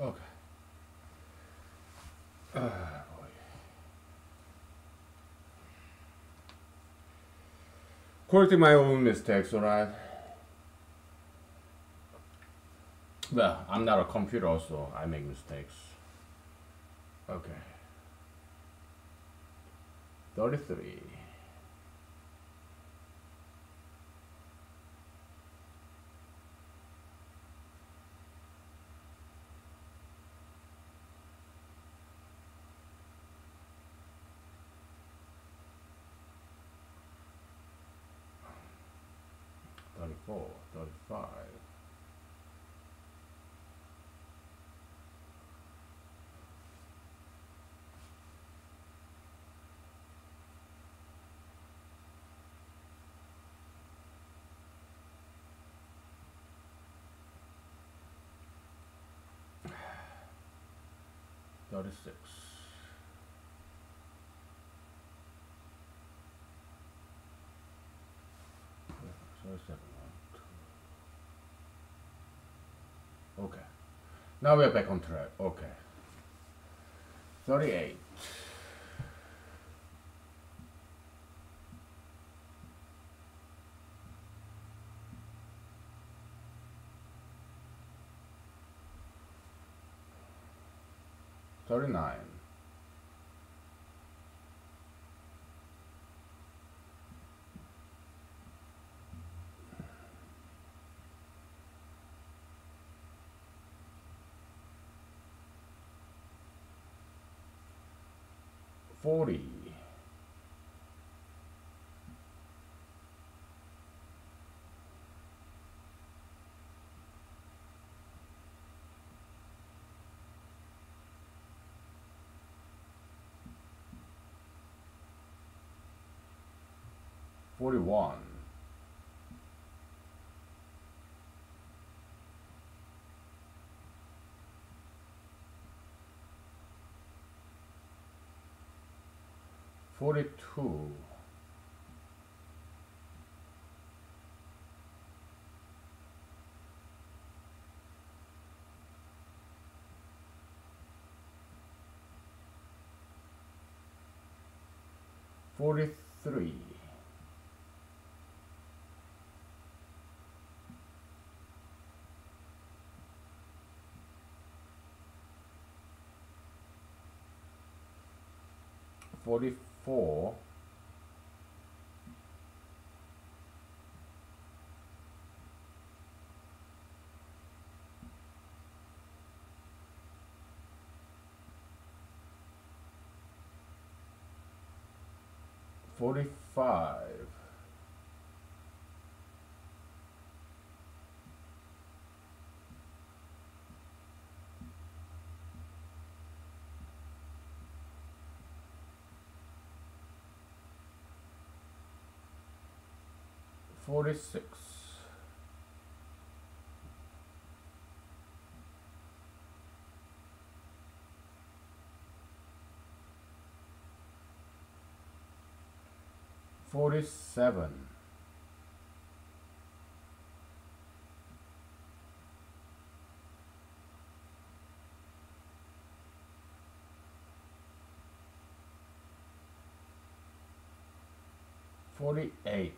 Okay. Ah, boy. Correcting my own mistakes, alright? Well, I'm not a computer, so I make mistakes. Okay. 33. 34. 35. 36. 37. Okay. Now we're back on track. Okay. 38. 39. 40. 41. 42. 43. 44. 45. 46. 47. 48.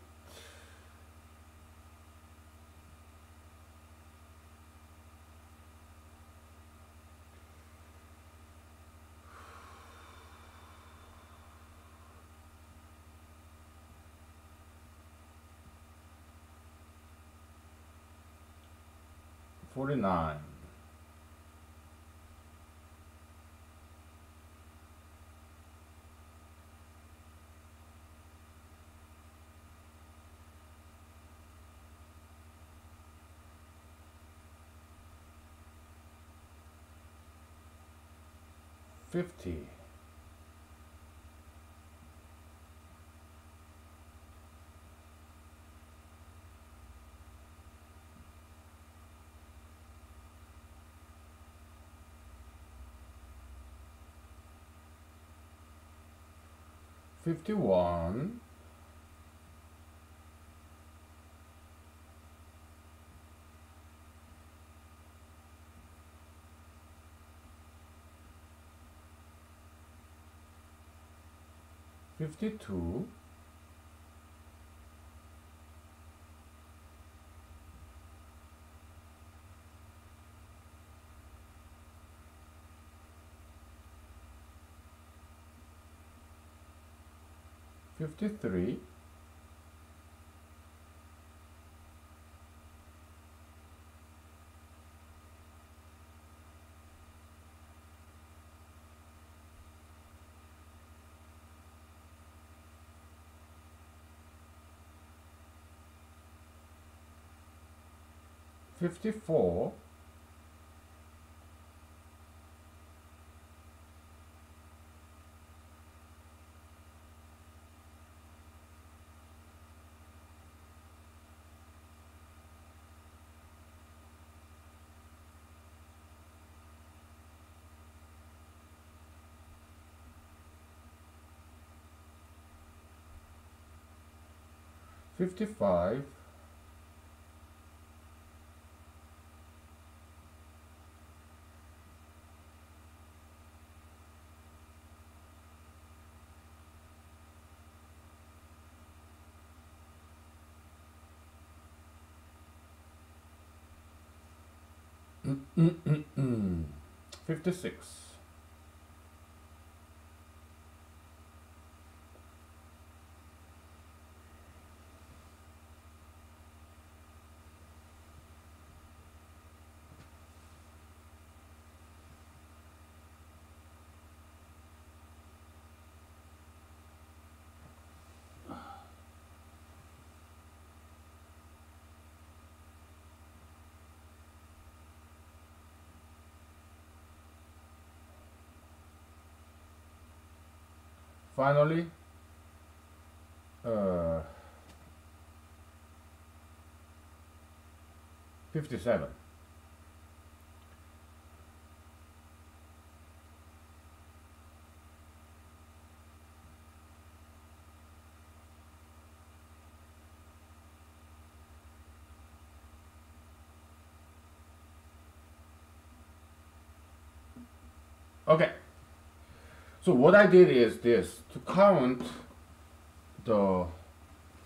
49. 50. 51. 52. 53. 54. 55. 56. Finally, 57. Okay. So what I did is this to count the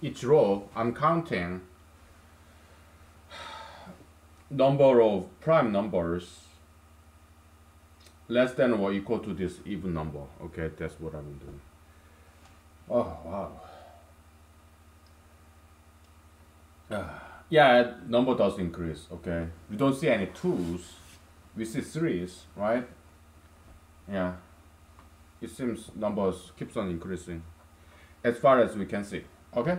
each row. I'm counting number of prime numbers less than or equal to this even number. Okay, that's what I'm doing. Oh wow. Yeah, number does increase. Okay, we don't see any twos. We see threes, right? Yeah, it seems numbers keeps on increasing as far as we can see. Okay,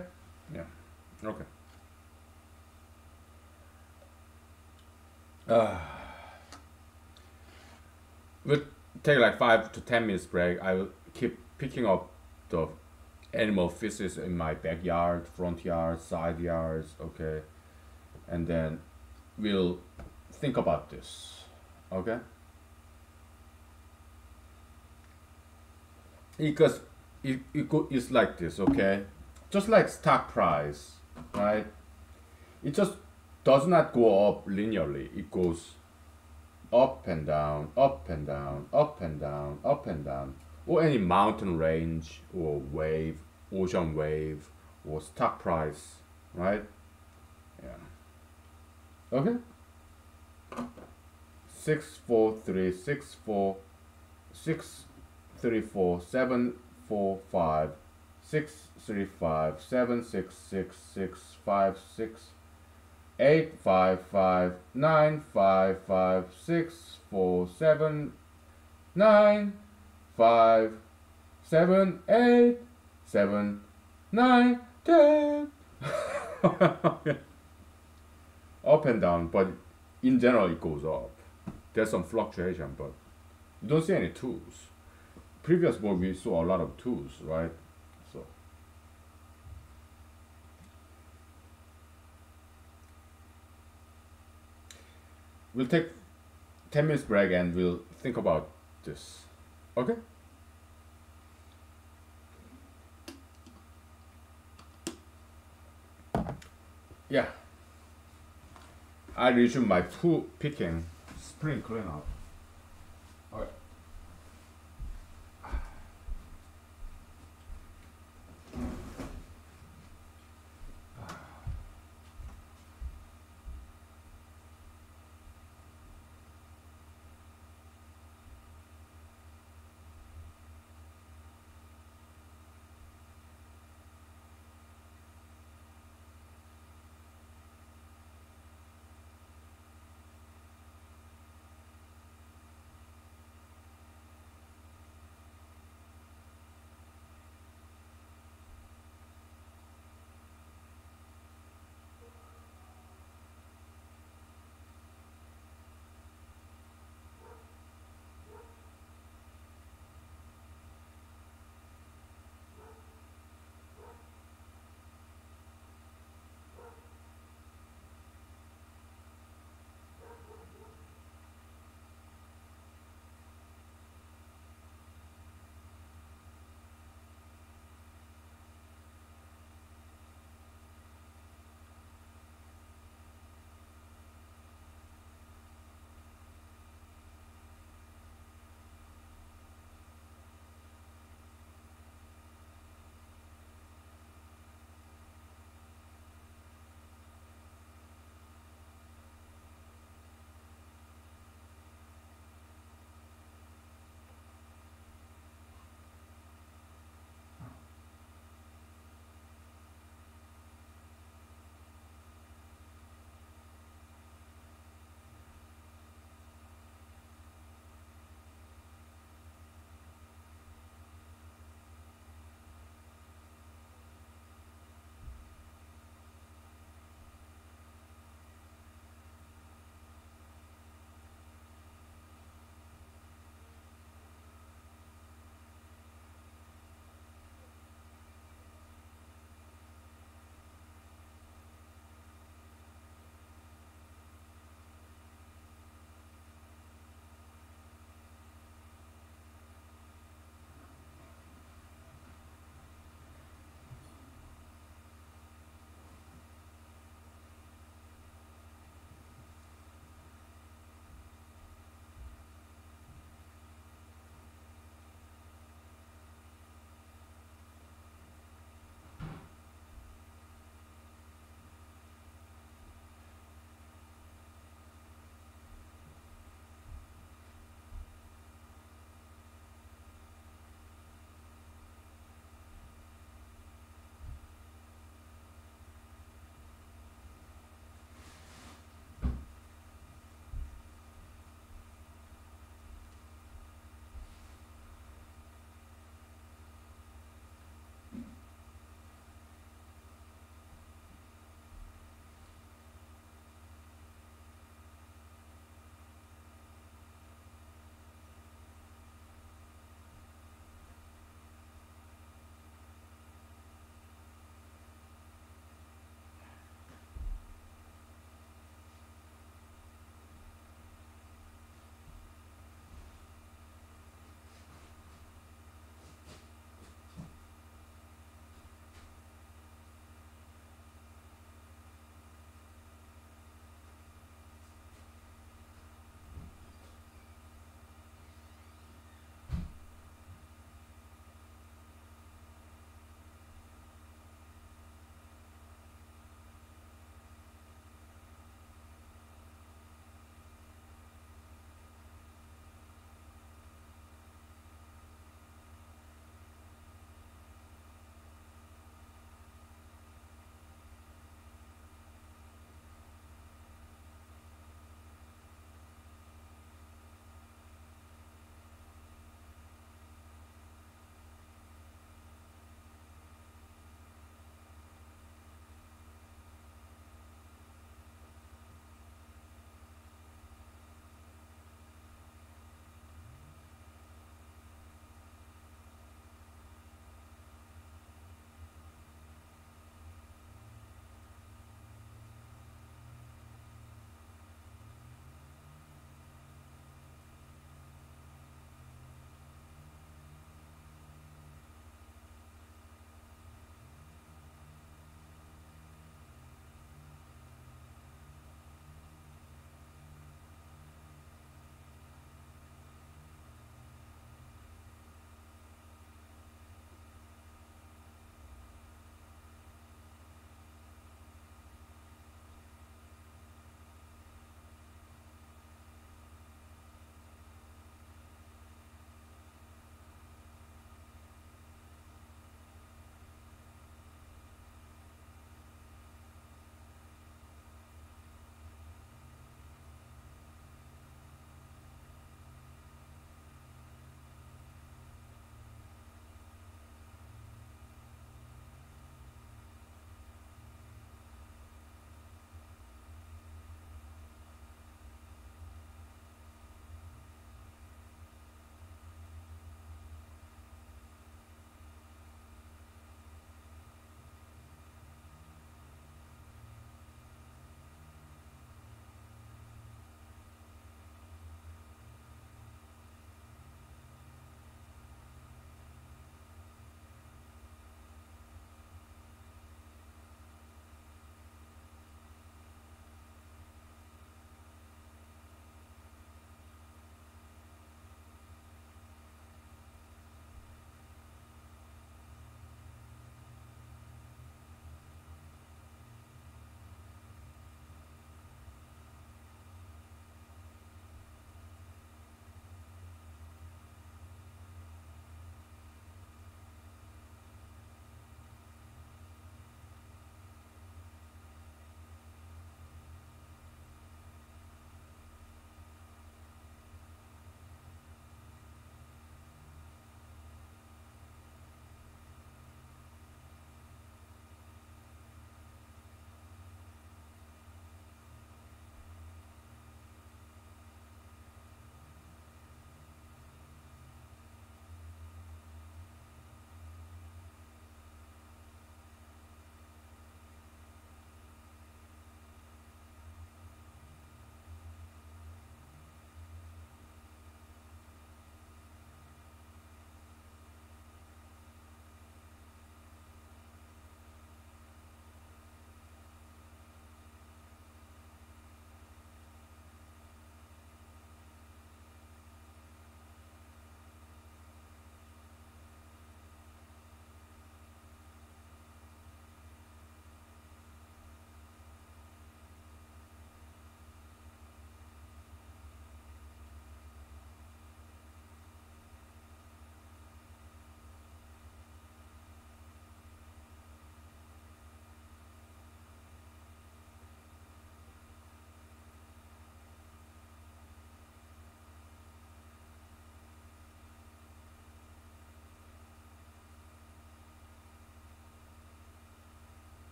yeah, okay. We'll take like 5 to 10 minutes break. I will keep picking up the animal feces in my backyard, front yard, side yards. Okay, and then we'll think about this. Okay. Because it's like this, okay? Just like stock price, right? It just does not go up linearly. It goes up and down, up and down, up and down, up and down. Or any mountain range, or wave, ocean wave, or stock price, right? Yeah. Okay? 64364 634 745 635 766 855 955 647 957 879 10. Up and down, but in general it goes up. There's some fluctuation, but you don't see any twos. Previous book we saw a lot of twos, right? So we'll take 10 minutes break and we'll think about this. Okay? Yeah. I resume my poo picking spring cleanup. Okay.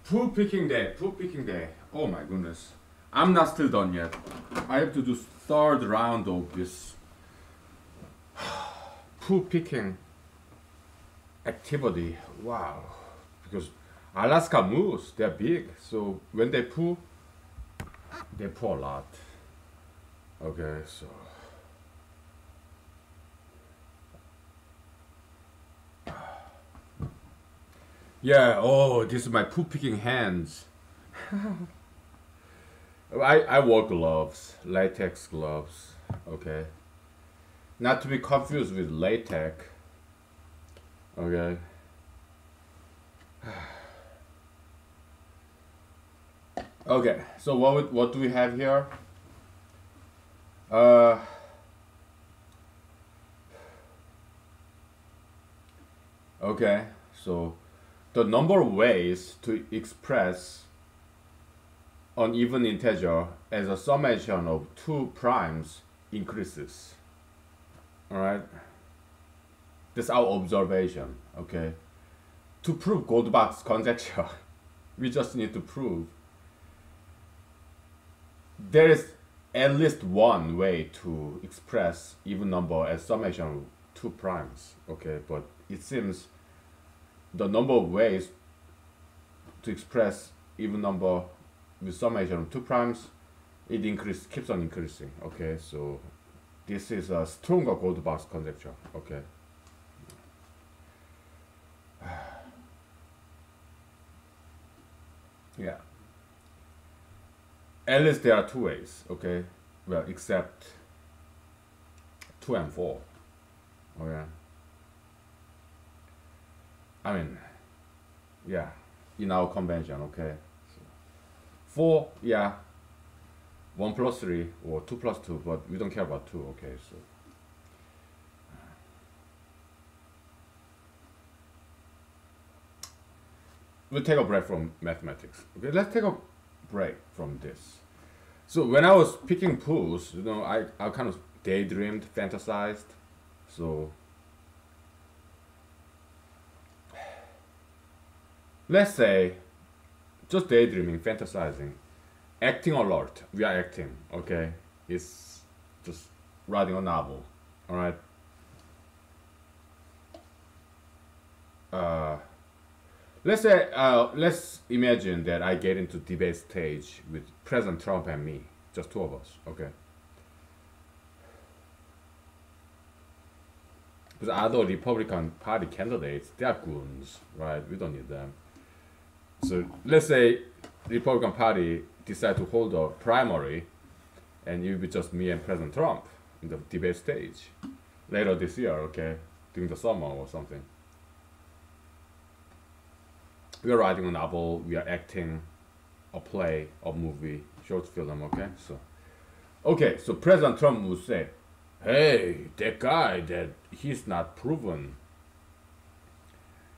Poop picking day. Poop picking day. Oh my goodness. I'm not still done yet. I have to do third round of this poop picking activity. Wow. Because Alaska moose, they're big. So when they poo a lot. Okay, so yeah, oh, this is my poop picking hands. I wore gloves, latex gloves, okay? Not to be confused with latex, okay? Okay, so what do we have here? Okay, so the number of ways to express an even integer as a summation of two primes increases. Alright? That's our observation, okay? To prove Goldbach's conjecture, we just need to prove there is at least one way to express even number as summation of two primes, okay? But it seems the number of ways to express even number with summation of two primes, it keeps on increasing, okay? So this is a stronger Goldbach's conjecture, okay? Yeah. At least there are two ways, okay? Well, except 2 and 4, okay? I mean, yeah, in our convention, okay? So 4, yeah, 1 plus 3 or 2 plus 2, but we don't care about 2, okay? So we'll take a break from mathematics, okay? Let's take a break from this. So when I was picking pools, you know, I kind of daydreamed, fantasized. So let's say, just daydreaming, fantasizing, acting alert. We are acting, okay? It's just writing a novel, all right? Let's say, let's imagine that I get into debate stage with President Trump and me, just two of us, okay? Because other Republican Party candidates, they are goons, right? We don't need them. So let's say Republican Party decide to hold a primary, and it will be just me and President Trump in the debate stage later this year, okay? During the summer or something. We are writing a novel, we are acting a play, a movie, short film, okay? So President Trump would say, hey, that guy, that he's not proven.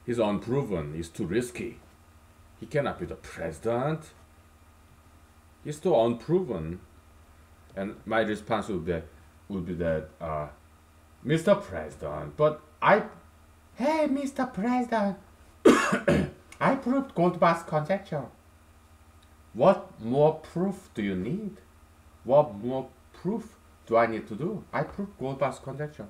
He's unproven, he's too risky. He cannot be the president. He's too unproven. And my response would be that, Mr. President, hey, Mr. President, I proved Goldbach's conjecture. What more proof do you need? What more proof do I need to do? I proved Goldbach's conjecture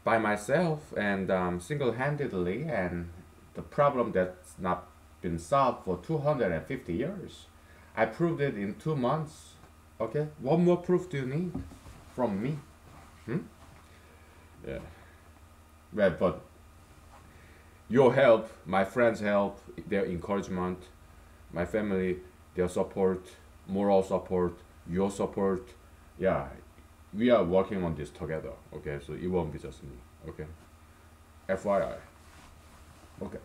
by myself and single-handedly, and the problem that's not been solved for 250 years. I proved it in 2 months. Okay, what more proof do you need from me? Yeah. Well, but your help, my friends' help, their encouragement, my family, their support, moral support, your support, yeah, we are working on this together, okay? So it won't be just me, okay? FYI, okay.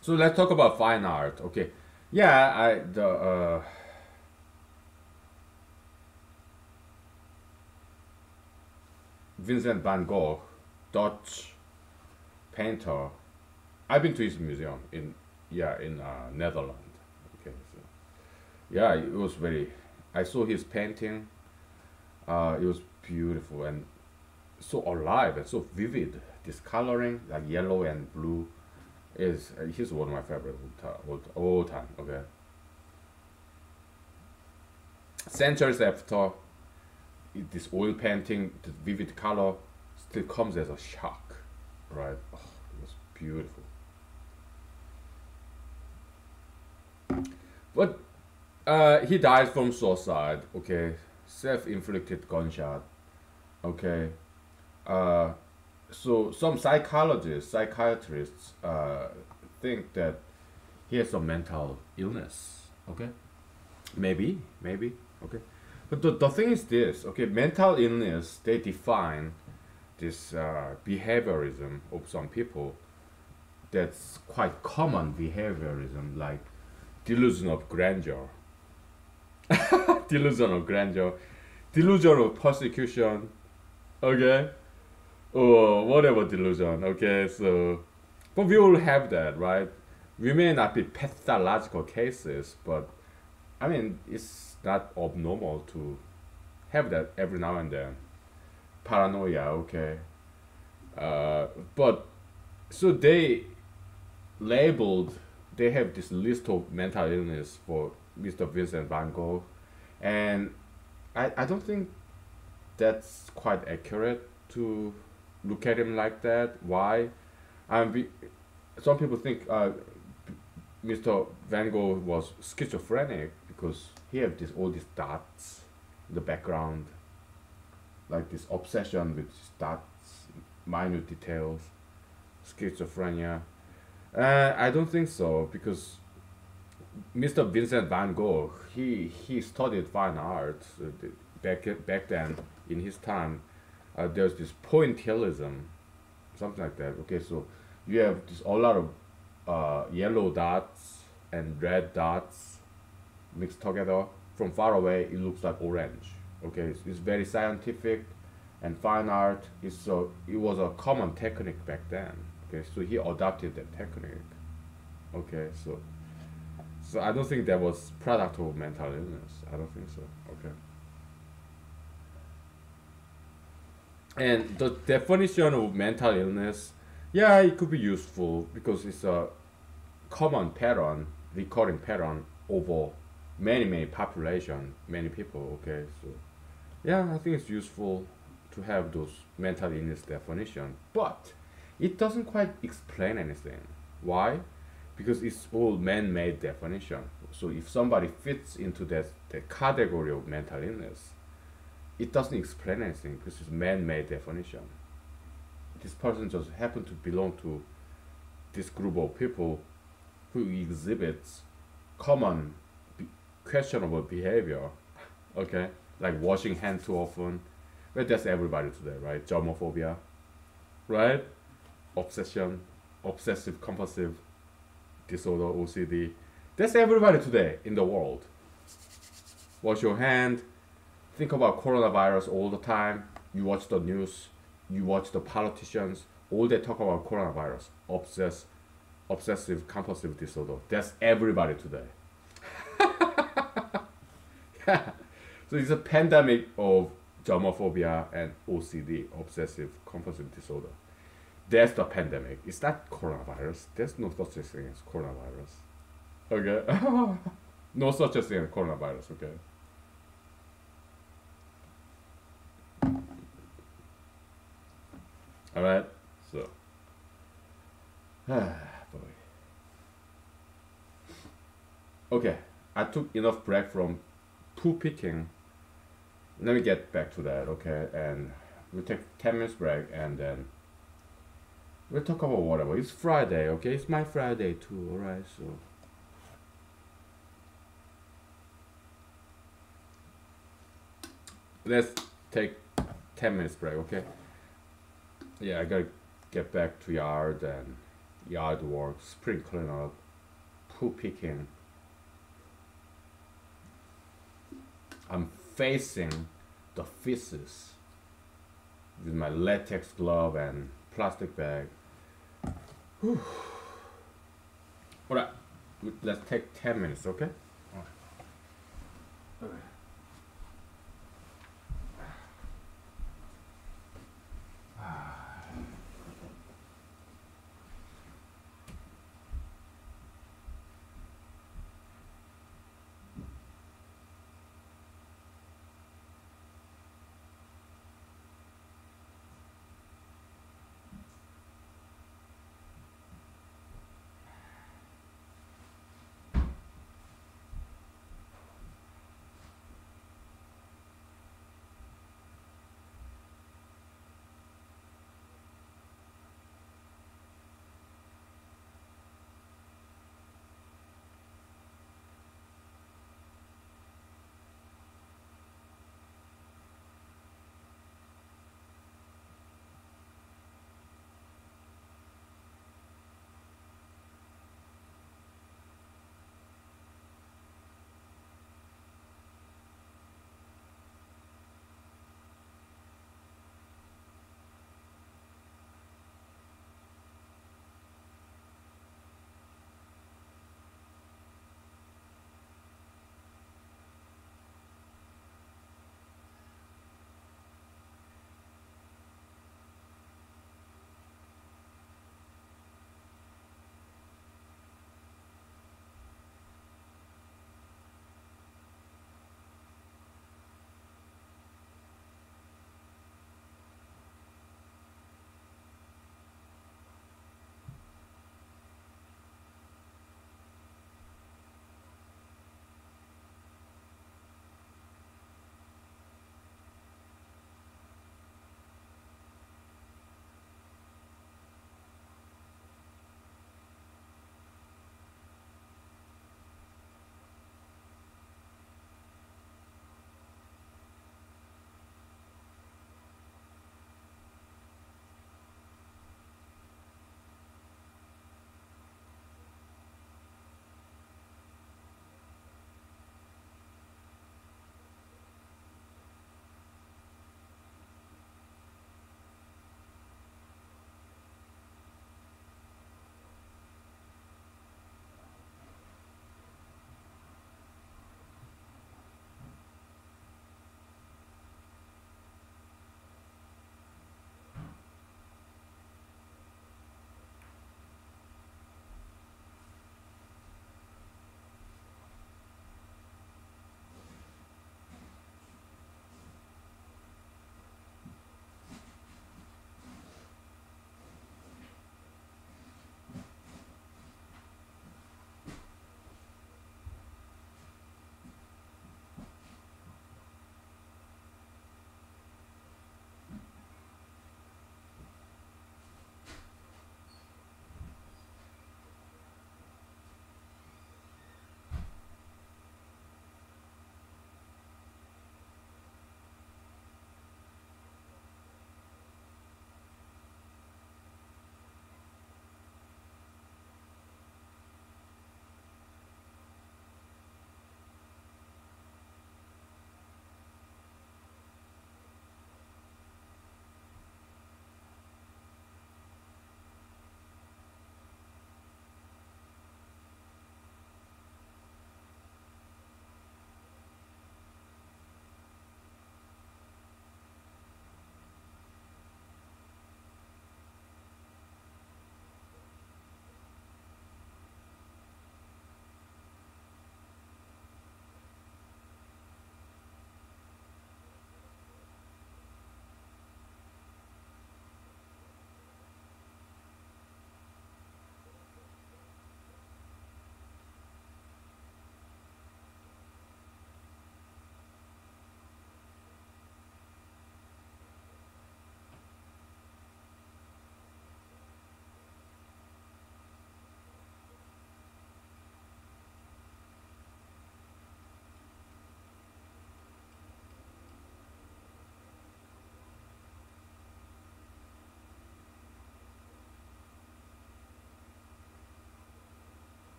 So let's talk about fine art, okay? Yeah, Vincent van Gogh, Dutch painter. I've been to his museum in Netherlands. Okay, so yeah, it was I saw his painting. It was beautiful and so alive and so vivid. this coloring, like yellow and blue, is he's one of my favorite all time. Okay. Centuries after, this oil painting, this vivid color, still comes as a shock, right? Oh, it was beautiful. But he died from suicide. Okay, self-inflicted gunshot. Okay. Uh, so some psychiatrists think that he has some mental illness. Okay, maybe. Okay, but the thing is this. Okay, mental illness, they define this behaviorism of some people. That's quite common behaviorism, like delusion of grandeur, delusion of grandeur, delusion of persecution. Okay, or whatever delusion. Okay, so but we all have that, right? We may not be pathological cases, but I mean it's not abnormal to have that every now and then. Paranoia, okay. But so labeled they have this list of mental illness for Mr. Vincent van Gogh, and I don't think that's quite accurate to look at him like that. Why? We, some people think Mr. Van Gogh was schizophrenic because he had all these dots in the background, like this obsession with dots, minute details, schizophrenia. I don't think so because Mr. Vincent van Gogh he studied fine art back then in his time. There's this pointillism, something like that. Okay, so you have this a lot of yellow dots and red dots mixed together. From far away, it looks like orange. Okay, it's very scientific, and fine art is so it was a common technique back then. Okay, so he adopted that technique. Okay, so I don't think that was product of mental illness. I don't think so. Okay. And the definition of mental illness, yeah, it could be useful because it's a common pattern, recurring pattern over many population, many people. Okay, so yeah, I think it's useful to have those mental illness definition, but it doesn't quite explain anything. Why? Because it's all man-made definition. So if somebody fits into the category of mental illness, it doesn't explain anything because it's man-made definition. This person just happened to belong to this group of people who exhibits common questionable behavior. Okay, like washing hands too often. Well, that's everybody today, right? Germophobia, right? Obsession, obsessive compulsive disorder, OCD. That's everybody today in the world. Wash your hand. Think about coronavirus all the time. You watch the news. You watch the politicians. All they talk about coronavirus. Obsessive compulsive disorder. That's everybody today. Yeah. So it's a pandemic of germophobia and OCD, obsessive compulsive disorder. That's the pandemic. It's not coronavirus. There's no such a thing as coronavirus. Okay? No such a thing as coronavirus, okay? Alright? So. Boy. Okay. I took enough break from poo picking. Let me get back to that, okay? And we'll take 10 minutes break and then we'll talk about whatever. It's Friday, okay? It's my Friday too, alright? So let's take 10 minutes break, okay? Yeah, I gotta get back to yard and yard work, spring cleanup, poo picking. I'm facing the feces with my latex glove and plastic bag. Whew. Alright, let's take 10 minutes, okay? Okay.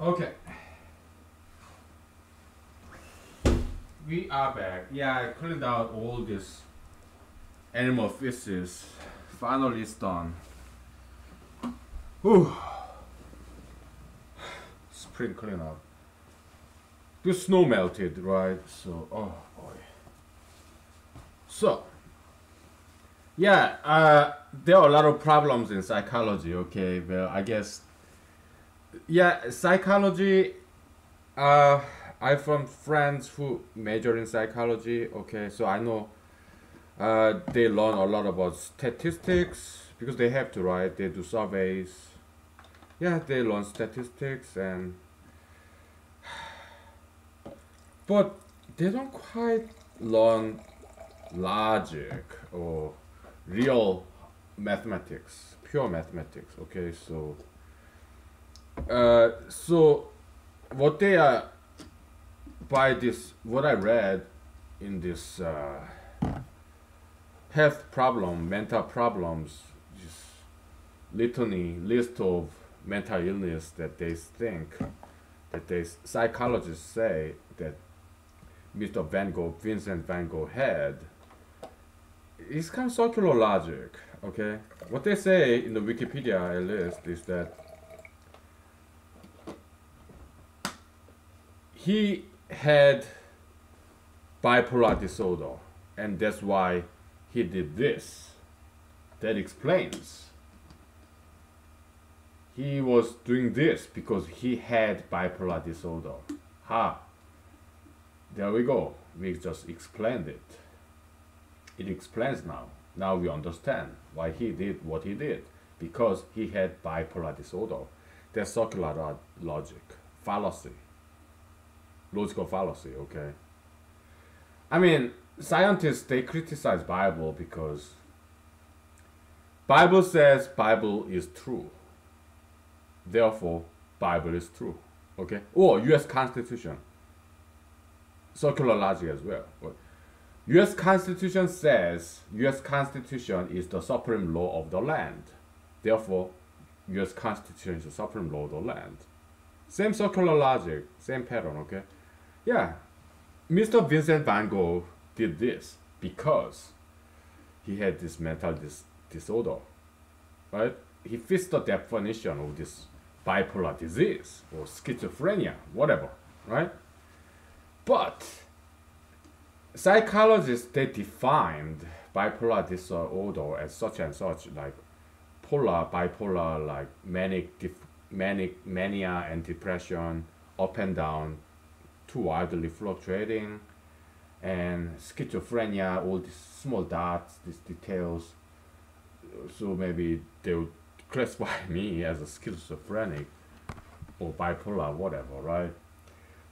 Okay. We are back. Yeah, I cleaned out all this animal feces. Finally it's done. Whew. Spring cleanup. The snow melted, right? So, oh boy. So, yeah, there are a lot of problems in psychology, okay? Well, I guess, yeah, psychology, uh, I from friends who major in psychology, okay? So I know they learn a lot about statistics because they have to, right? They do surveys. Yeah, they learn statistics and but they don't quite learn logic or real mathematics, pure mathematics. Okay, so what they are by this, what I read in this health problem, mental problems, just litany list of mental illness that they think that they psychologists say that Mr. Van Gogh, Vincent Van Gogh had, it's kind of circular logic. Okay, what they say in the Wikipedia list is that he had bipolar disorder, and that's why he did this. That explains. He was doing this because he had bipolar disorder. Ha! There we go. We just explained it. It explains now. Now we understand why he did what he did. Because he had bipolar disorder. That's circular logic. Fallacy. Logical fallacy, okay? I mean, scientists, they criticize Bible because Bible says Bible is true. Therefore, Bible is true. Okay? Or US Constitution. Circular logic as well. US Constitution says US Constitution is the supreme law of the land. Therefore, US Constitution is the supreme law of the land. Same circular logic, same pattern, okay? Yeah. Mr. Vincent van Gogh did this because he had this mental disorder, right? He fits the definition of this bipolar disease or schizophrenia, whatever, right? But psychologists, they defined bipolar disorder as such and such, like bipolar, like mania and depression, up and down, too wildly fluctuating, and schizophrenia, all these small dots, these details. So maybe they would classify me as a schizophrenic or bipolar, whatever, right?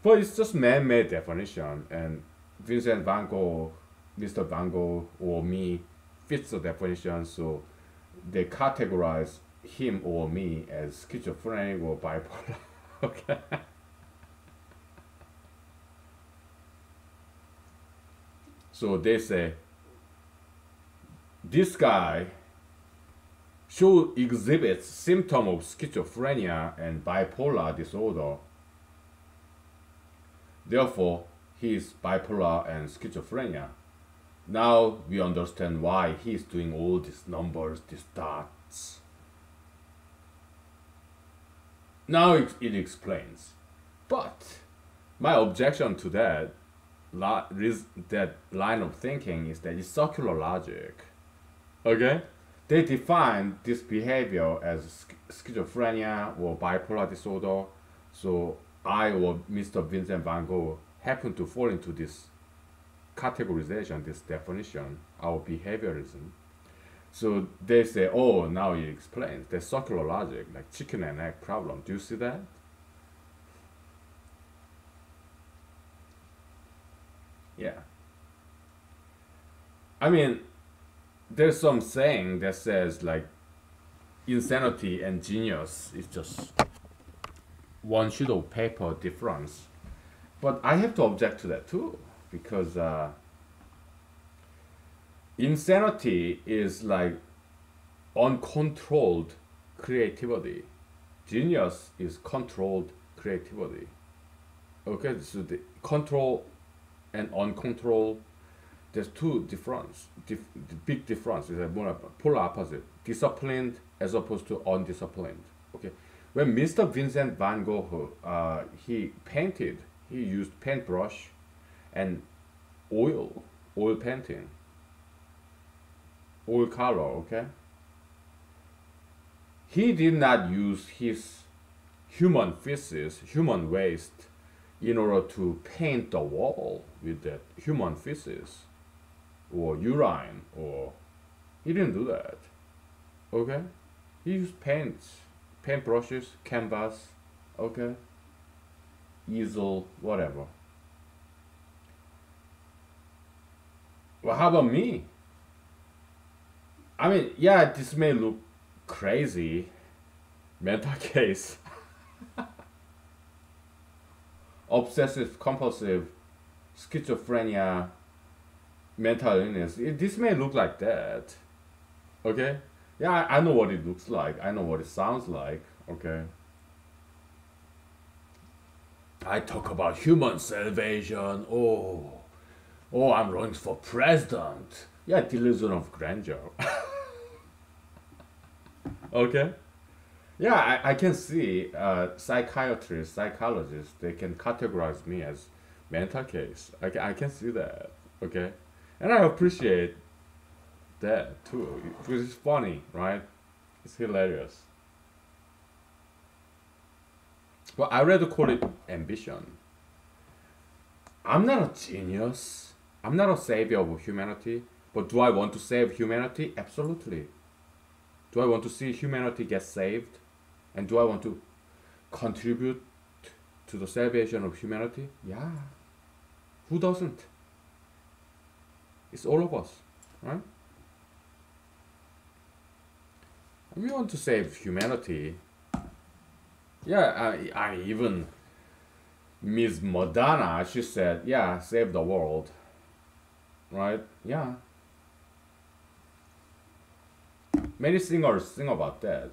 But it's just man-made definition, and Vincent van Gogh, Mr. Van Gogh, or me fits the definition, so they categorize him or me as schizophrenic or bipolar. Okay. So they say this guy exhibits symptom of schizophrenia and bipolar disorder. Therefore, he is bipolar and schizophrenia. Now we understand why he is doing all these numbers, these dots. Now it explains. But my objection to that line of thinking is that it's circular logic. Okay? They define this behavior as schizophrenia or bipolar disorder. So I or Mr. Vincent van Gogh happen to fall into this categorization, this definition, our behaviorism. So they say, oh, now it explains. There's circular logic, like chicken and egg problem. Do you see that? Yeah. I mean, there's some saying that says like insanity and genius is just one sheet of paper difference. But I have to object to that too, because insanity is like uncontrolled creativity. Genius is controlled creativity. Okay, so the control and uncontrolled, there's two difference. The big difference is a more polar opposite. Disciplined as opposed to undisciplined. Okay, when Mr. Vincent van Gogh he painted, he used paintbrush and oil painting, oil color. Okay, he did not use his human feces, human waste, in order to paint the wall with that human feces or urine, or he didn't do that. Okay, he used paints, paint brushes, canvas, okay, easel, whatever. Well, how about me? I mean, yeah, this may look crazy, mental case, obsessive compulsive schizophrenia, mental illness. This may look like that. Okay? Yeah, I know what it looks like. I know what it sounds like. Okay? I talk about human salvation. Oh, I'm running for president. Yeah, delusion of grandeur. Okay? Yeah, I can see psychiatrists, psychologists, they can categorize me as mental case. I can see that. Okay? And I appreciate that too, because it's funny, right? It's hilarious. Well, I rather call it ambition. I'm not a genius. I'm not a savior of humanity. But do I want to save humanity? Absolutely. Do I want to see humanity get saved? And do I want to contribute to the salvation of humanity? Yeah. Who doesn't? It's all of us, right? We want to save humanity. Yeah, I even Miss Madonna, she said, yeah, save the world. Right? Yeah. Many singers sing about that.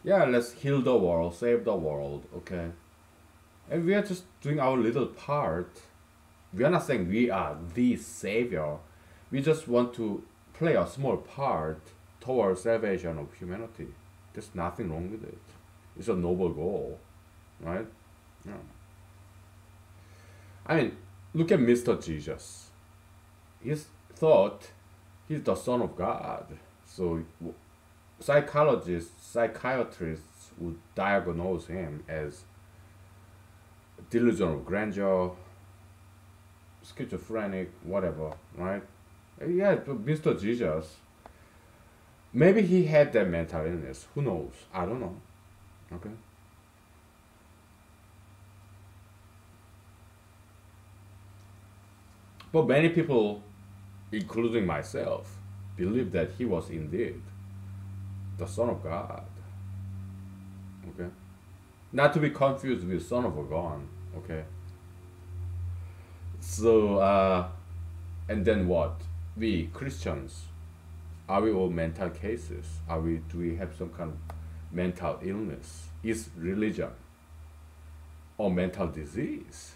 Yeah, let's heal the world, save the world, okay? And we are just doing our little part. We are not saying we are the savior. We just want to play a small part towards salvation of humanity. There's nothing wrong with it. It's a noble goal, right? Yeah. I mean, look at Mr. Jesus. He's thought he's the Son of God. So psychologists, psychiatrists would diagnose him as delusion of grandeur, schizophrenic, whatever, right? Yeah, but Mr. Jesus, maybe he had that mental illness. Who knows? I don't know. Okay. But many people, including myself, believe that he was indeed the Son of God. Okay? Not to be confused with Son of a Gun. Okay? So, and then what? We Christians, are we all mental cases? Do we have some kind of mental illness? Is religion or mental disease?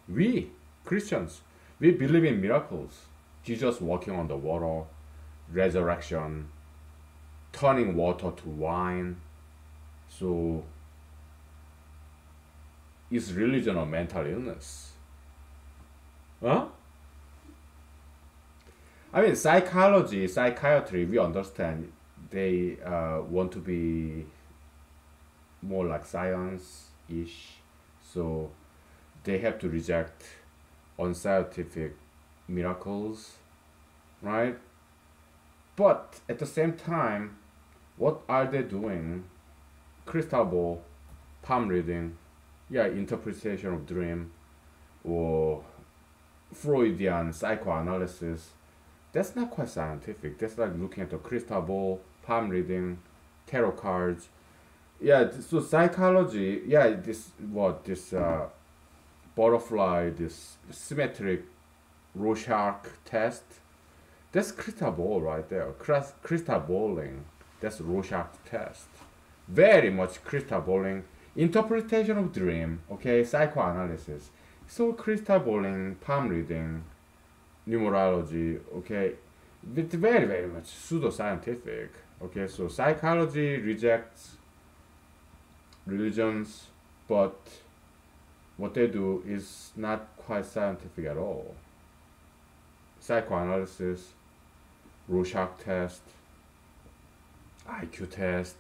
We Christians, we believe in miracles. Jesus walking on the water, resurrection, turning water to wine. So, is religion or mental illness? Huh? I mean, psychology, psychiatry, we understand they want to be more like science-ish. So, they have to reject unscientific miracles, right? But at the same time, what are they doing? Crystal ball, palm reading, yeah, interpretation of dream, or Freudian psychoanalysis. That's not quite scientific. That's like looking at the crystal ball, palm reading, tarot cards. Yeah, so psychology, yeah, this butterfly, this symmetric Rorschach test, that's crystal ball right there. Crystal balling, that's Rorschach test. Very much crystal balling. Interpretation of dream, okay, psychoanalysis. So crystal bowling, palm reading, numerology, okay, it's very, very much pseudoscientific. Okay, so psychology rejects religions, but what they do is not quite scientific at all. Psychoanalysis, Rorschach test, IQ test,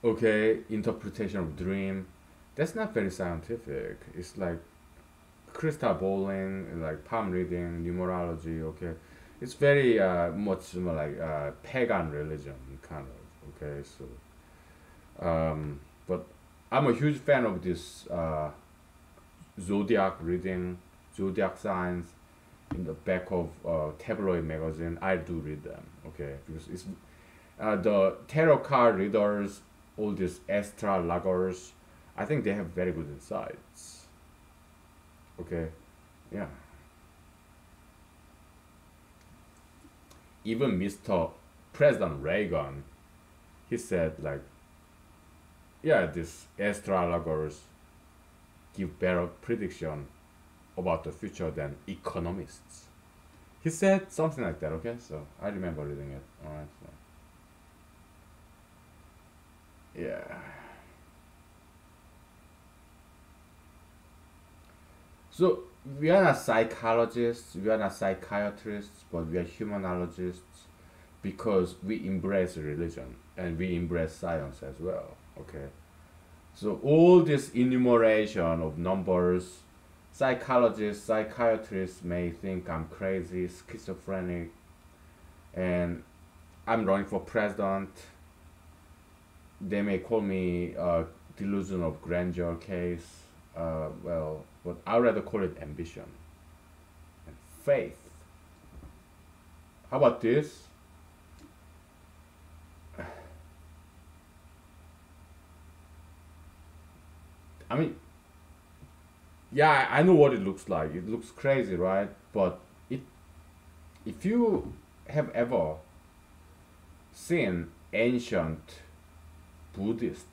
okay, interpretation of dream. That's not very scientific. It's like crystal bowling, like palm reading, numerology. Okay, it's very much more like pagan religion kind of. Okay, so but I'm a huge fan of this zodiac reading, zodiac signs in the back of tabloid magazine. I do read them. Okay, because it's the tarot card readers, all these astrologers. I think they have very good insights. Okay, yeah. Even Mr. President Reagan, he said like, yeah, these astrologers give better prediction about the future than economists. He said something like that. Okay, so I remember reading it. All right, so yeah. So we are not psychologists, we are not psychiatrists, but we are humanologists because we embrace religion and we embrace science as well. Okay. So all this enumeration of numbers, psychologists, psychiatrists may think I'm crazy, schizophrenic, and I'm running for president. They may call me a delusion of grandeur case. Well, but I'd rather call it ambition and faith. How about this? I mean, yeah, I know what it looks like. It looks crazy, right? But it, if you have ever seen ancient Buddhist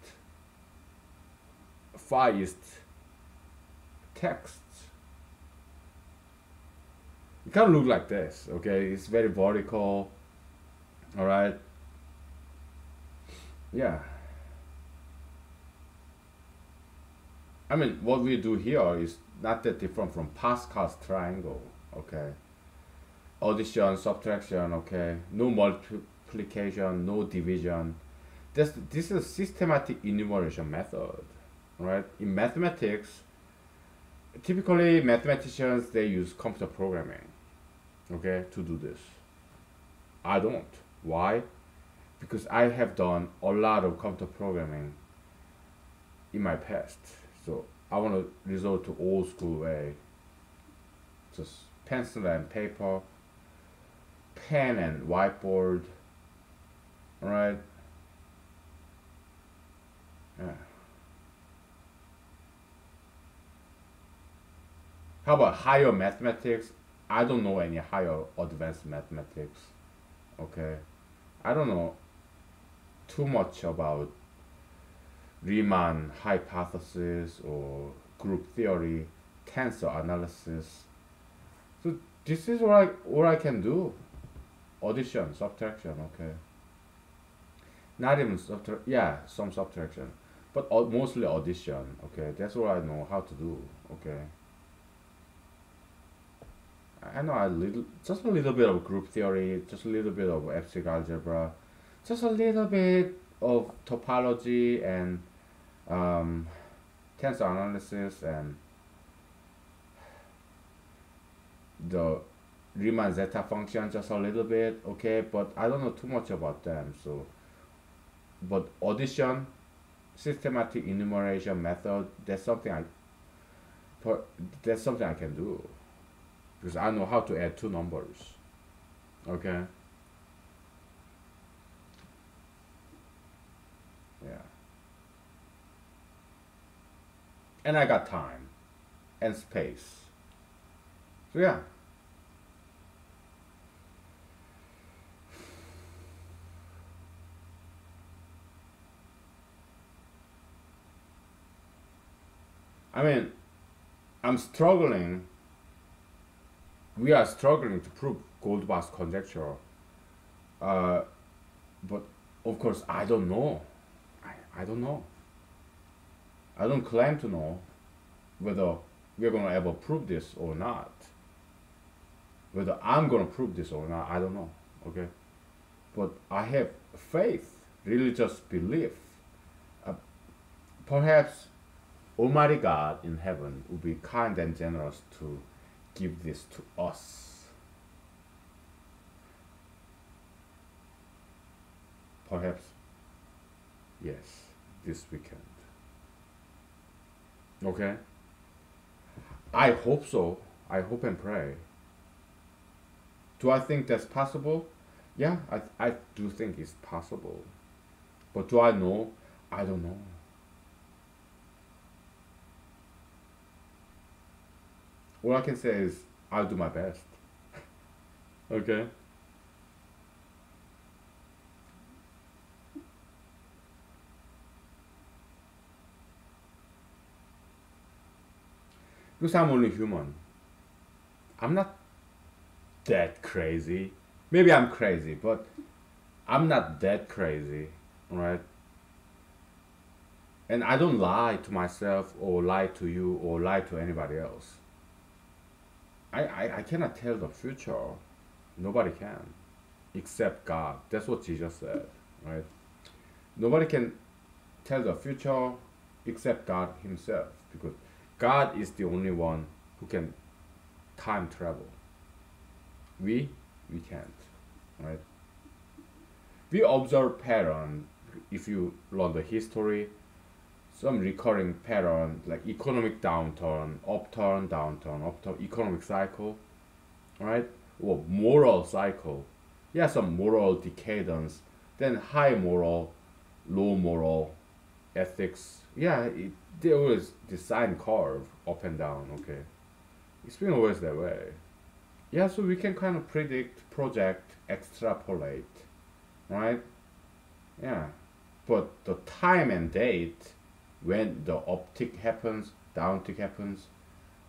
Far East texts, it kind of look like this. Okay, it's very vertical. All right. Yeah. I mean, what we do here is not that different from Pascal's triangle. Okay. Addition, subtraction. Okay. No multiplication, no division. This is a systematic enumeration method, right? In mathematics, typically mathematicians they use computer programming, okay, to do this. I don't. Why? Because I have done a lot of computer programming in my past. So I want to resort to old school way. Just pencil and paper, pen and whiteboard. Alright? Yeah. How about higher mathematics? I don't know any higher advanced mathematics. Okay. I don't know too much about Riemann hypothesis or group theory, tensor analysis. So this is what I can do. Addition, subtraction, okay. Not even subtraction, yeah, some subtraction, but mostly addition, okay. That's what I know how to do, okay. I know just a little bit of group theory, just a little bit of abstract algebra, just a little bit of topology and um, tensor analysis and the Riemann zeta function just a little bit, okay, but I don't know too much about them. So, but addition, systematic enumeration method, that's something I can do because I know how to add two numbers, okay. Yeah, and I got time and space. So yeah. I mean, I'm struggling. We are struggling to prove Goldbach's conjecture. Uh, but of course, I don't know. I don't know. I don't claim to know whether we're gonna ever prove this or not. Whether I'm gonna prove this or not, I don't know. Okay, but I have faith, religious belief. Uh, Perhaps Almighty God in heaven will be kind and generous to give this to us. Perhaps, yes, this weekend. Okay? I hope so. I hope and pray. Do I think that's possible? Yeah, I do think it's possible. But do I know? I don't know. All I can say is I'll do my best. Okay? Because I'm only human. I'm not that crazy. Maybe I'm crazy, but I'm not that crazy, right? And I don't lie to myself or lie to you or lie to anybody else. I cannot tell the future. Nobody can, except God. That's what Jesus said, right? Nobody can tell the future except God Himself, because God is the only one who can time travel. We we can't, right? We observe pattern. If you learn the history, some recurring pattern like economic downturn, upturn, downturn, upturn, economic cycle, right? Or moral cycle. Yeah, some moral decadence, then high moral, low moral, ethics. Yeah, they always design curve up and down. Okay, it's been always that way. Yeah, so we can kind of predict, project, extrapolate, right? Yeah, but the time and date when the uptick happens, downtick happens,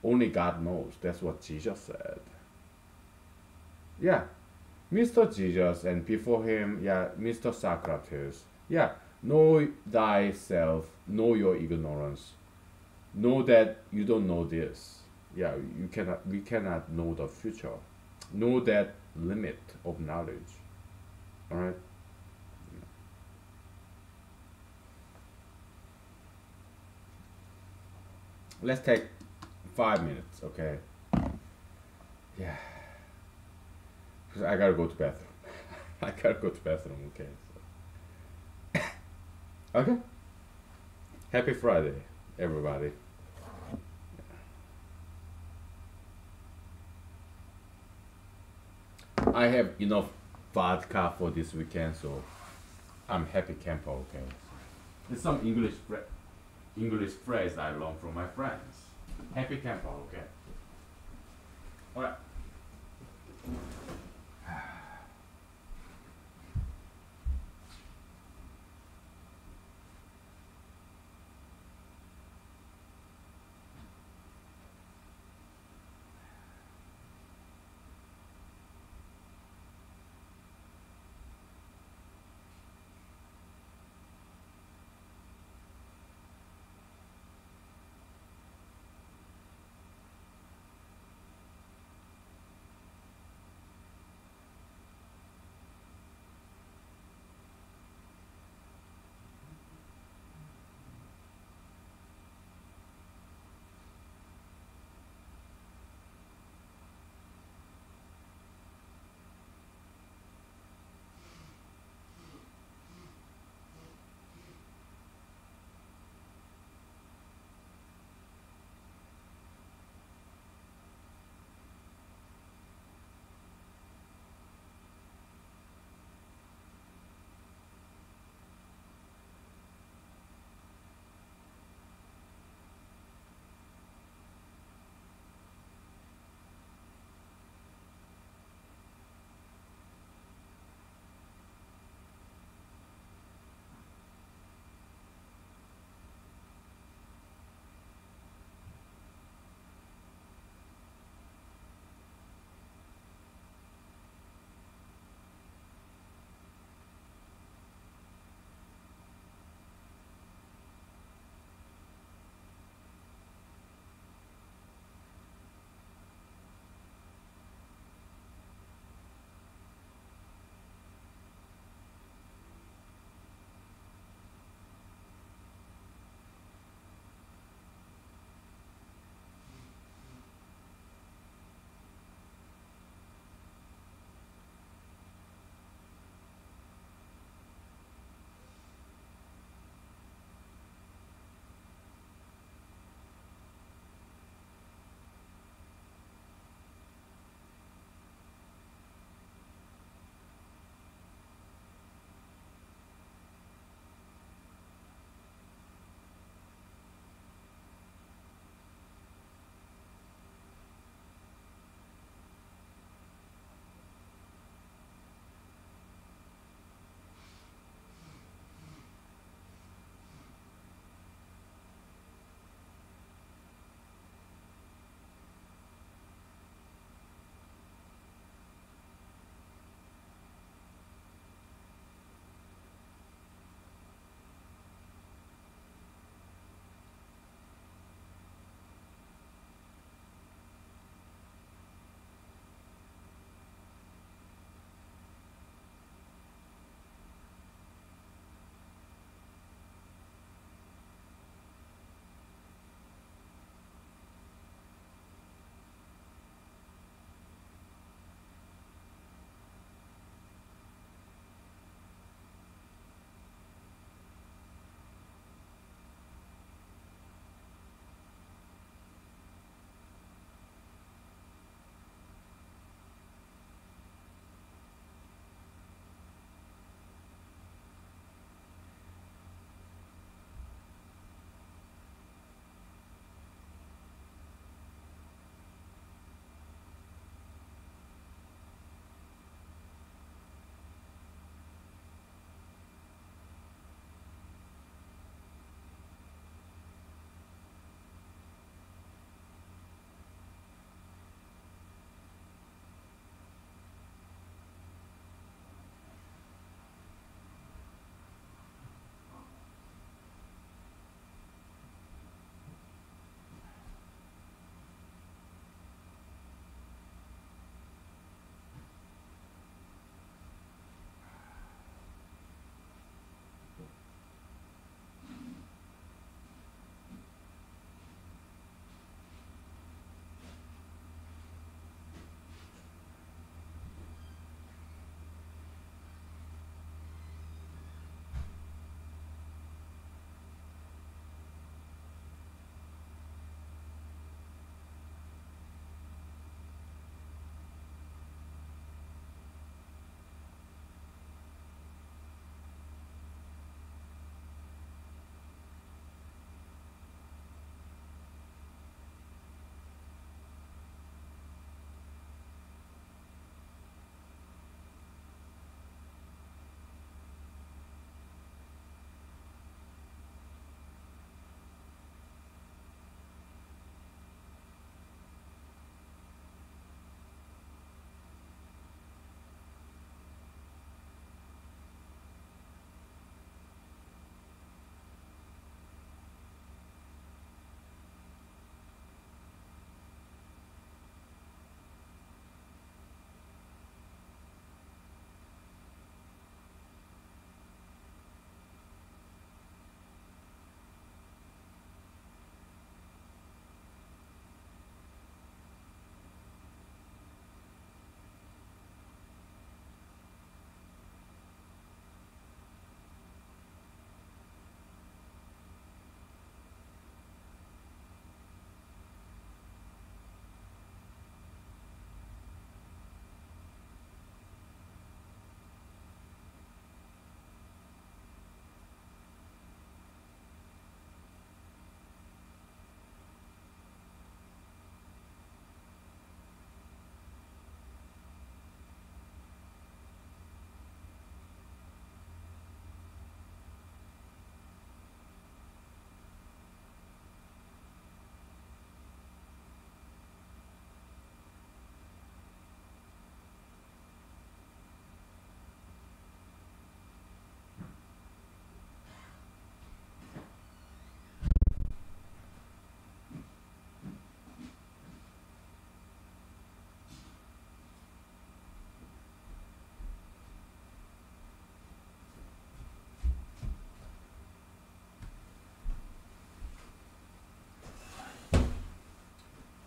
only God knows. That's what Jesus said. Yeah, Mr. Jesus and before him, yeah, Mr. Socrates. Yeah, know thyself, know your ignorance, know that you don't know this. Yeah, you cannot. We cannot know the future. Know that limit of knowledge. All right. Let's take 5 minutes, okay? Yeah, 'cause I gotta go to bathroom. I gotta go to bathroom, okay? So. Okay. Happy Friday, everybody. I have enough vodka for this weekend, so I'm happy camper, okay? There's some English phrase I learned from my friends. Happy camper, okay? All right.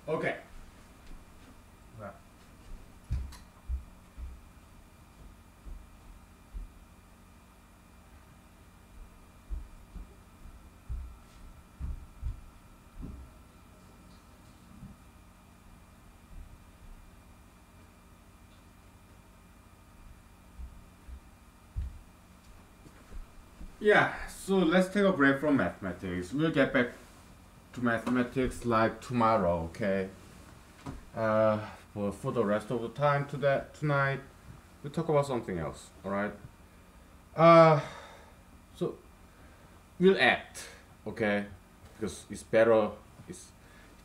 Okay. Right. Yeah, so let's take a break from mathematics. We'll get back to mathematics like tomorrow, okay? Uh, for the rest of the time tonight, we'll talk about something else, alright? Uh, so we'll act, okay? Because it's better, it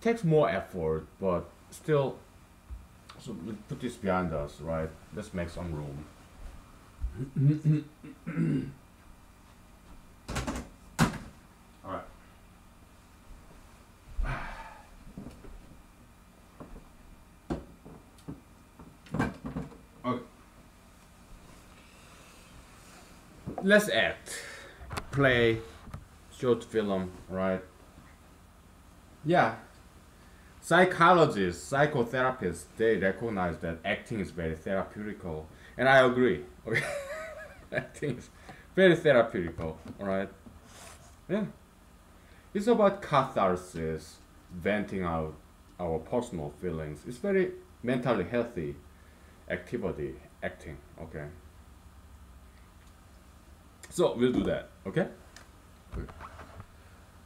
takes more effort, but still, so we'll put this behind us, right? Let's make some room. Alright. Okay. Let's act, play, short film, right? Yeah, psychologists, psychotherapists, they recognize that acting is very therapeutical, and I agree. Okay, acting is very therapeutical. All right, yeah, it's about catharsis, venting out our personal feelings. It's very mentally healthy activity, acting. Okay, so we'll do that. Okay. Good.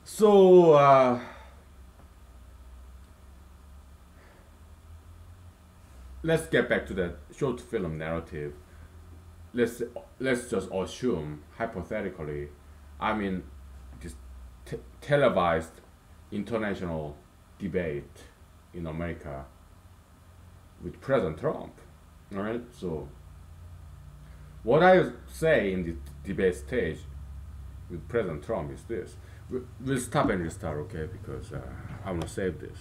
So. Let's get back to that short film narrative. Let's just assume hypothetically, I mean, this televised international debate in America with President Trump. All right. So what I say in the debate stage with President Trump is this: we'll stop and restart, okay? Because I want to save this.